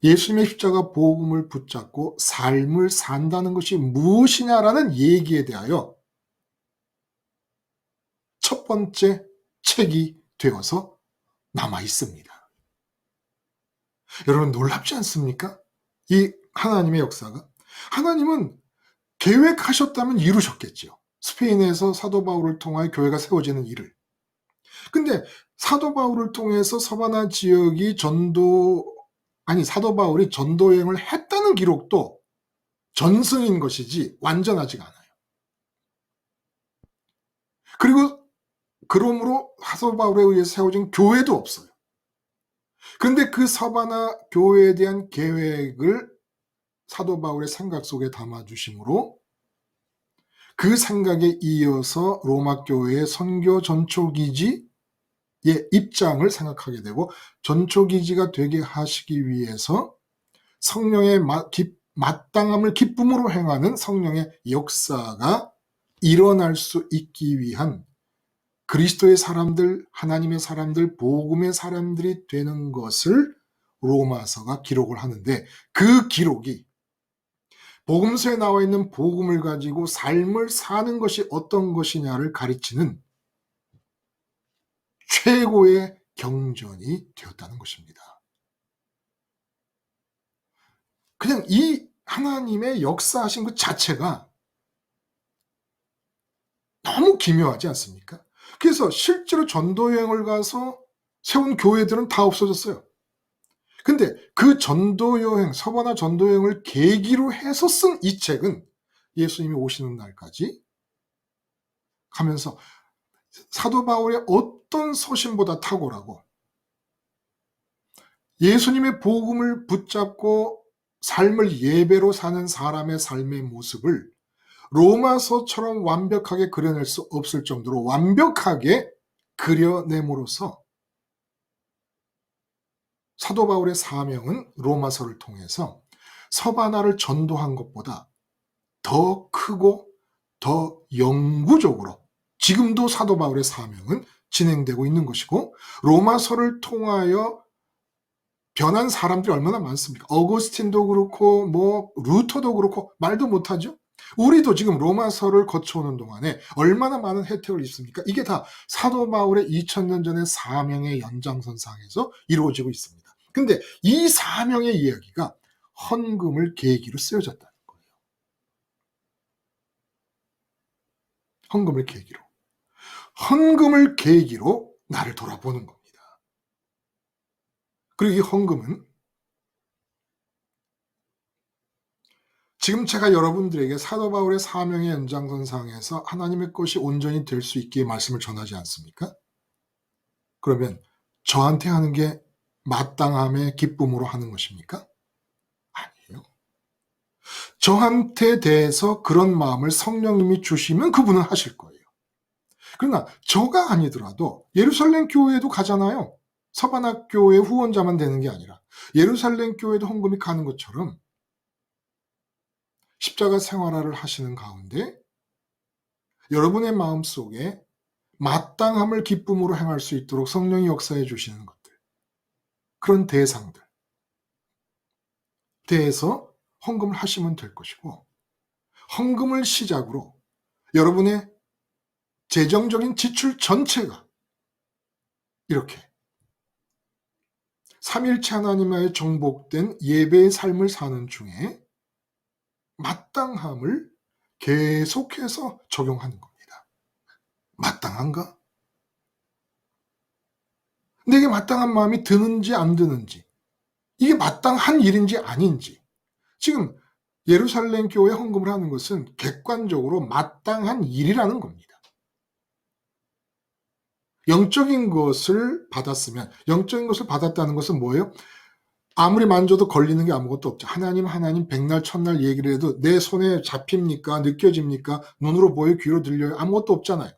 예수님의 십자가 복음을 붙잡고 삶을 산다는 것이 무엇이냐라는 얘기에 대하여 첫 번째 책이 되어서 남아 있습니다. 여러분 놀랍지 않습니까? 이 하나님의 역사가. 하나님은 계획하셨다면 이루셨겠지요. 스페인에서 사도 바울을 통하여 교회가 세워지는 일을. 근데 사도 바울을 통해서 서바나 지역이 사도 바울이 전도 여행을 했다는 기록도 전승인 것이지 완전하지가 않아요. 그리고 그러므로 사도 바울에 의해서 세워진 교회도 없어요. 근데 그 서바나 교회에 대한 계획을 사도 바울의 생각 속에 담아주심으로 그 생각에 이어서 로마 교회의 선교 전초기지의 입장을 생각하게 되고 전초기지가 되게 하시기 위해서 성령의 마땅함을 기쁨으로 행하는 성령의 역사가 일어날 수 있기 위한 그리스도의 사람들, 하나님의 사람들, 복음의 사람들이 되는 것을 로마서가 기록을 하는데 그 기록이 복음서에 나와 있는 복음을 가지고 삶을 사는 것이 어떤 것이냐를 가르치는 최고의 경전이 되었다는 것입니다. 그냥 이 하나님의 역사하신 것 자체가 너무 기묘하지 않습니까? 그래서 실제로 전도여행을 가서 세운 교회들은 다 없어졌어요. 근데 그 전도여행, 서바나 전도여행을 계기로 해서 쓴 이 책은 예수님이 오시는 날까지 가면서 사도 바울의 어떤 서신보다 탁월하고 예수님의 복음을 붙잡고 삶을 예배로 사는 사람의 삶의 모습을 로마서처럼 완벽하게 그려낼 수 없을 정도로 완벽하게 그려냄으로써 사도 바울의 사명은 로마서를 통해서 서바나를 전도한 것보다 더 크고 더 영구적으로 지금도 사도 바울의 사명은 진행되고 있는 것이고 로마서를 통하여 변한 사람들이 얼마나 많습니까? 어거스틴도 그렇고 루터도 그렇고 말도 못하죠. 우리도 지금 로마서를 거쳐오는 동안에 얼마나 많은 혜택을 입습니까? 이게 다 사도 바울의 2000년 전의 사명의 연장선상에서 이루어지고 있습니다. 근데 이 사명의 이야기가 헌금을 계기로 쓰여졌다는 거예요. 헌금을 계기로. 헌금을 계기로 나를 돌아보는 겁니다. 그리고 이 헌금은 지금 제가 여러분들에게 사도 바울의 사명의 연장선상에서 하나님의 것이 온전히 될 수 있게 말씀을 전하지 않습니까? 그러면 저한테 하는 게 마땅함의 기쁨으로 하는 것입니까? 아니에요. 저한테 대해서 그런 마음을 성령님이 주시면 그분은 하실 거예요. 그러나 저가 아니더라도 예루살렘 교회에도 가잖아요. 서바나 교회 후원자만 되는 게 아니라 예루살렘 교회도 헌금이 가는 것처럼 십자가 생활화를 하시는 가운데 여러분의 마음속에 마땅함을 기쁨으로 행할 수 있도록 성령이 역사해 주시는 것들, 그런 대상들 대해서 헌금을 하시면 될 것이고, 헌금을 시작으로 여러분의 재정적인 지출 전체가 이렇게 삼일체 하나님의 정복된 예배의 삶을 사는 중에 마땅함을 계속해서 적용하는 겁니다. 마땅한가? 내게 마땅한 마음이 드는지 안 드는지, 이게 마땅한 일인지 아닌지. 지금 예루살렘 교회 헌금을 하는 것은 객관적으로 마땅한 일이라는 겁니다. 영적인 것을 받았으면, 영적인 것을 받았다는 것은 뭐예요? 아무리 만져도 걸리는 게 아무것도 없죠. 하나님 백날 천날 얘기를 해도 내 손에 잡힙니까? 느껴집니까? 눈으로 보여? 귀로 들려요? 아무것도 없잖아요.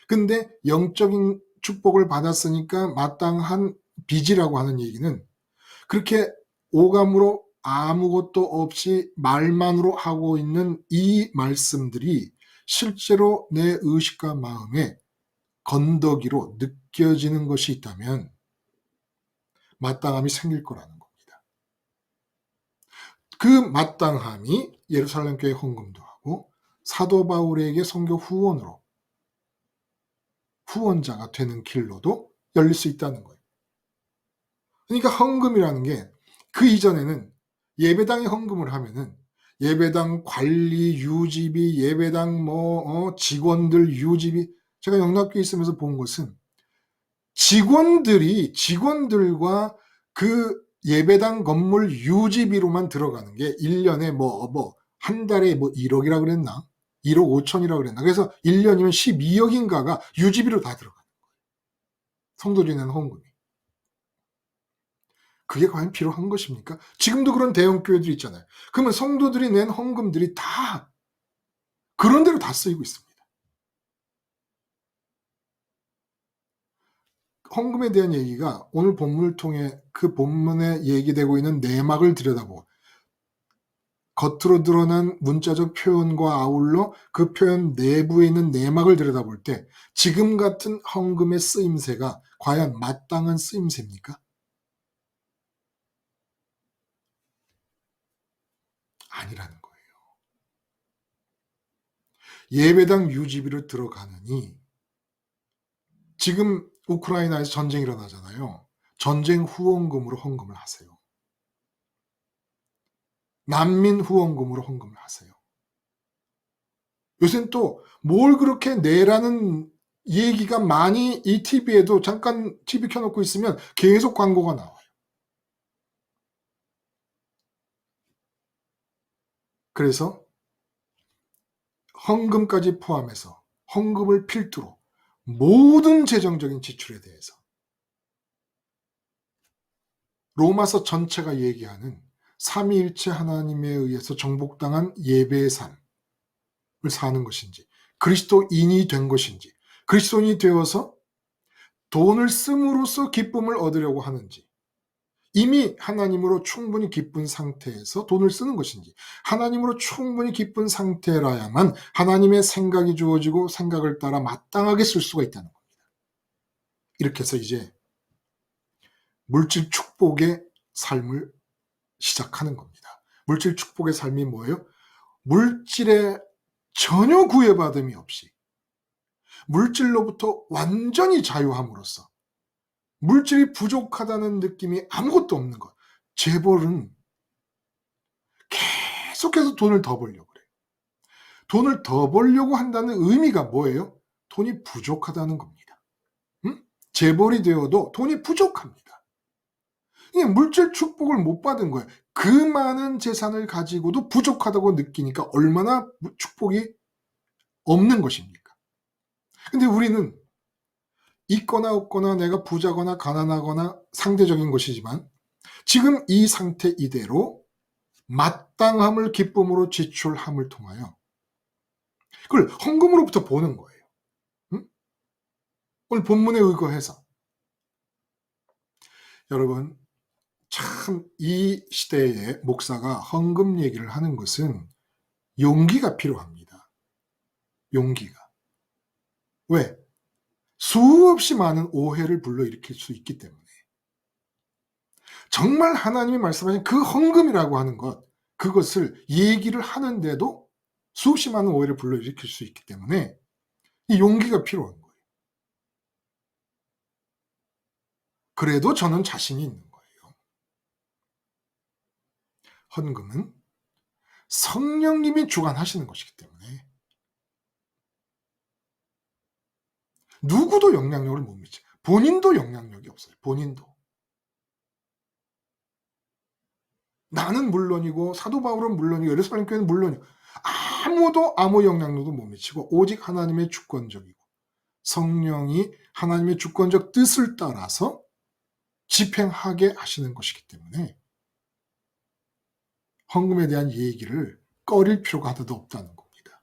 근데 영적인 축복을 받았으니까 마땅한 빚이라고 하는 얘기는 그렇게 오감으로 아무것도 없이 말만으로 하고 있는 이 말씀들이 실제로 내 의식과 마음에 건더기로 느껴지는 것이 있다면 마땅함이 생길 거라는 겁니다. 그 마땅함이 예루살렘 교회 헌금도 하고 사도 바울에게 선교 후원자가 되는 길로도 열릴 수 있다는 거예요. 그러니까 헌금이라는 게 그 이전에는 예배당에 헌금을 하면은 예배당 관리 유지비, 예배당 직원들 유지비, 제가 영락교에 있으면서 본 것은 직원들과 그 예배당 건물 유지비로만 들어가는 게 1년에 한 달에 1억이라 그랬나? 1억 5천이라 그랬나? 그래서 1년이면 12억인가가 유지비로 다 들어가는 거예요. 성도들이 낸 헌금이. 그게 과연 필요한 것입니까? 지금도 그런 대형 교회들이 있잖아요. 그러면 성도들이 낸 헌금들이 다 그런 대로 다 쓰이고 있습니다. 헌금에 대한 얘기가 오늘 본문을 통해 그 본문에 얘기되고 있는 내막을 들여다보고 겉으로 드러난 문자적 표현과 아울러 그 표현 내부에 있는 내막을 들여다볼 때 지금 같은 헌금의 쓰임새가 과연 마땅한 쓰임새입니까? 아니라는 거예요. 예배당 유지비로 들어가느니 지금 우크라이나에서 전쟁이 일어나잖아요. 전쟁 후원금으로 헌금을 하세요. 난민 후원금으로 헌금을 하세요. 요새는 또 뭘 그렇게 내라는 얘기가 많이 이 TV에도 잠깐 TV 켜놓고 있으면 계속 광고가 나와요. 그래서 헌금까지 포함해서 헌금을 필두로 모든 재정적인 지출에 대해서 로마서 전체가 얘기하는 삼위일체 하나님에 의해서 정복당한 예배의 삶을 사는 것인지 그리스도인이 된 것인지 그리스도인이 되어서 돈을 씀으로써 기쁨을 얻으려고 하는지 이미 하나님으로 충분히 기쁜 상태에서 돈을 쓰는 것인지 하나님으로 충분히 기쁜 상태라야만 하나님의 생각이 주어지고 생각을 따라 마땅하게 쓸 수가 있다는 겁니다. 이렇게 해서 이제 물질 축복의 삶을 시작하는 겁니다. 물질 축복의 삶이 뭐예요? 물질에 전혀 구애받음이 없이 물질로부터 완전히 자유함으로써 물질이 부족하다는 느낌이 아무것도 없는 것. 재벌은 계속해서 돈을 더 벌려고 그래요. 돈을 더 벌려고 한다는 의미가 뭐예요? 돈이 부족하다는 겁니다. 재벌이 되어도 돈이 부족합니다. 이게 물질 축복을 못 받은 거예요. 그 많은 재산을 가지고도 부족하다고 느끼니까 얼마나 축복이 없는 것입니까? 근데 우리는 있거나 없거나 내가 부자거나 가난하거나 상대적인 것이지만 지금 이 상태 이대로 마땅함을 기쁨으로 지출함을 통하여 그걸 헌금으로부터 보는 거예요. 오늘 본문에 의거해서 여러분 참 이 시대의 목사가 헌금 얘기를 하는 것은 용기가 필요합니다. 용기가. 왜? 수없이 많은 오해를 불러일으킬 수 있기 때문에. 정말 하나님이 말씀하신 그 헌금이라고 하는 것, 그것을 얘기를 하는데도 수없이 많은 오해를 불러일으킬 수 있기 때문에 이 용기가 필요한 거예요. 그래도 저는 자신이 있는 거예요. 헌금은 성령님이 주관하시는 것이기 때문에 누구도 영향력을 못 미쳐요. 본인도 영향력이 없어요. 본인도. 나는 물론이고 사도 바울은 물론이고 예루살렘 교회는 물론이고 아무도 아무 영향력도 못 미치고 오직 하나님의 주권적이고 성령이 하나님의 주권적 뜻을 따라서 집행하게 하시는 것이기 때문에 헌금에 대한 얘기를 꺼릴 필요가 하나도 없다는 겁니다.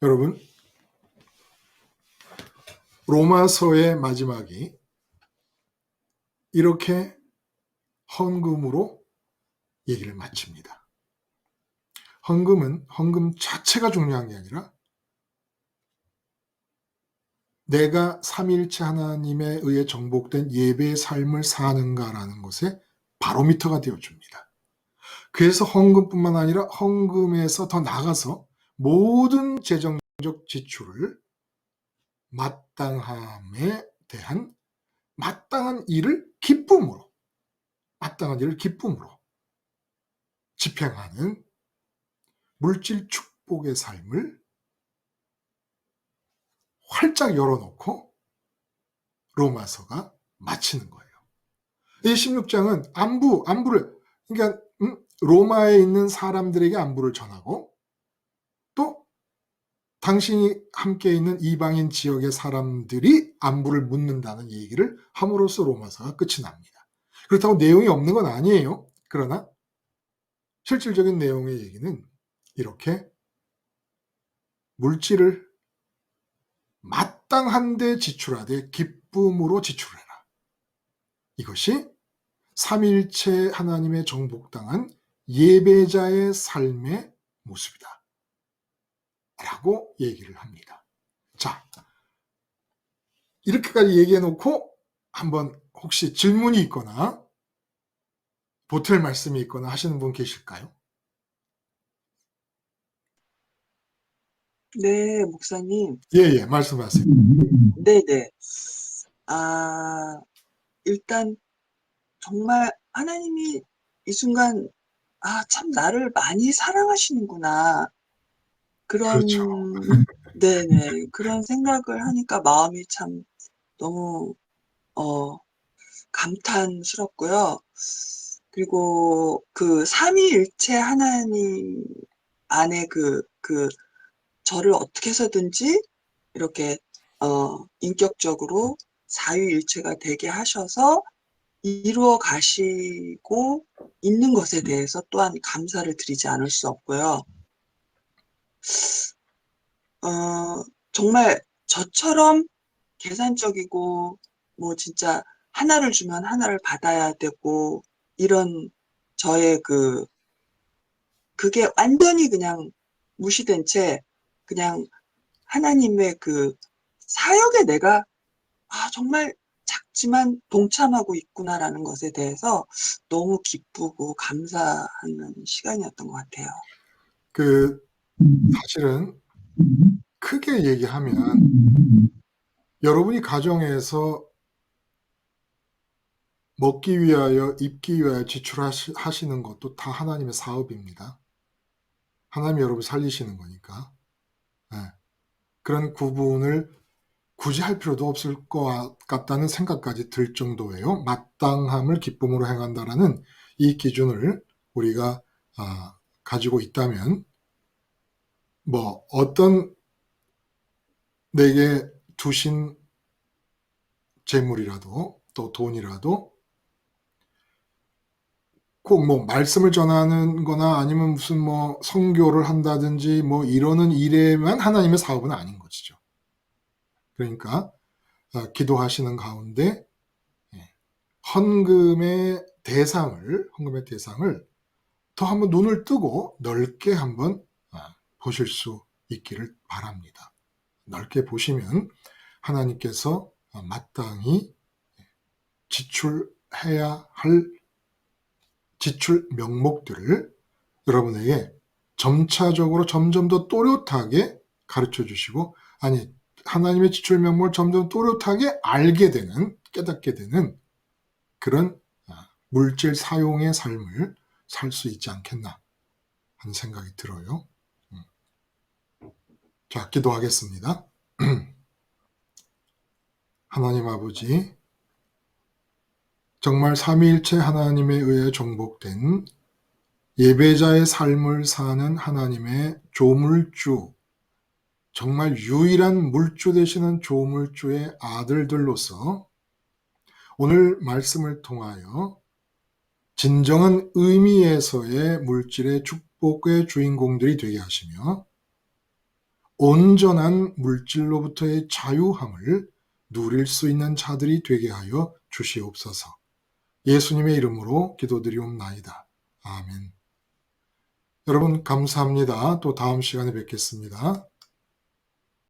여러분, 로마서의 마지막이 이렇게 헌금으로 얘기를 마칩니다. 헌금 자체가 중요한 게 아니라 내가 삼위일체 하나님에 의해 정복된 예배의 삶을 사는가라는 것에 바로미터가 되어줍니다. 그래서 헌금뿐만 아니라 헌금에서 더 나아가서 모든 재정적 지출을 마땅함에 대한 마땅한 일을 기쁨으로 집행하는 물질 축복의 삶을 활짝 열어놓고 로마서가 마치는 거예요. 이 16장은 안부를 그러니까 로마에 있는 사람들에게 안부를 전하고 또 당신이 함께 있는 이방인 지역의 사람들이 안부를 묻는다는 얘기를 함으로써 로마서가 끝이 납니다. 그렇다고 내용이 없는 건 아니에요. 그러나 실질적인 내용의 얘기는 이렇게 물질을 마땅한 데 지출하되 기쁨으로 지출해라. 이것이 삼위일체 하나님의 정복당한 예배자의 삶의 모습이다. 라고 얘기를 합니다. 자, 이렇게까지 얘기해 놓고 한번 혹시 질문이 있거나 보탤 말씀이 있거나 하시는 분 계실까요? 네, 목사님. 예, 말씀하세요. 네네. 일단 정말 하나님이 이 순간 참 나를 많이 사랑하시는구나. 그렇죠. 네네. 그런 생각을 하니까 마음이 참 너무 감탄스럽고요. 그리고 그 삼위일체 하나님 안에 저를 어떻게 해서든지 이렇게 인격적으로 사위일체가 되게 하셔서 이루어 가시고 있는 것에 대해서 또한 감사를 드리지 않을 수 없고요. 정말 저처럼 계산적이고 뭐 진짜 하나를 주면 하나를 받아야 되고 이런 저의 그게 완전히 그냥 무시된 채 그냥 하나님의 그 사역에 내가 정말 작지만 동참하고 있구나라는 것에 대해서 너무 기쁘고 감사하는 시간이었던 것 같아요. 사실은 크게 얘기하면 여러분이 가정에서 먹기 위하여 입기 위하여 지출하시는 것도 다 하나님의 사업입니다. 하나님이 여러분을 살리시는 거니까. 네. 그런 구분을 굳이 할 필요도 없을 것 같다는 생각까지 들 정도예요. 마땅함을 기쁨으로 행한다라는 이 기준을 우리가 가지고 있다면 뭐 어떤 내게 두신 재물이라도 또 돈이라도 꼭 뭐 말씀을 전하는 거나 아니면 무슨 뭐 선교를 한다든지 뭐 이러는 일에만 하나님의 사업은 아닌 것이죠. 그러니까 기도하시는 가운데 헌금의 대상을 더 한번 눈을 뜨고 넓게 한번 보실 수 있기를 바랍니다. 넓게 보시면 하나님께서 마땅히 지출해야 할 지출 명목들을 여러분에게 점차적으로 점점 더 또렷하게 가르쳐 주시고 하나님의 지출 명목을 점점 또렷하게 알게 되는 깨닫게 되는 그런 물질 사용의 삶을 살 수 있지 않겠나 하는 생각이 들어요. 자, 기도하겠습니다. 하나님 아버지, 정말 삼위일체 하나님에 의해 정복된 예배자의 삶을 사는 하나님의 조물주, 정말 유일한 물주 되시는 조물주의 아들들로서 오늘 말씀을 통하여 진정한 의미에서의 물질의 축복의 주인공들이 되게 하시며 온전한 물질로부터의 자유함을 누릴 수 있는 자들이 되게 하여 주시옵소서. 예수님의 이름으로 기도드리옵나이다. 아멘. 여러분 감사합니다. 또 다음 시간에 뵙겠습니다.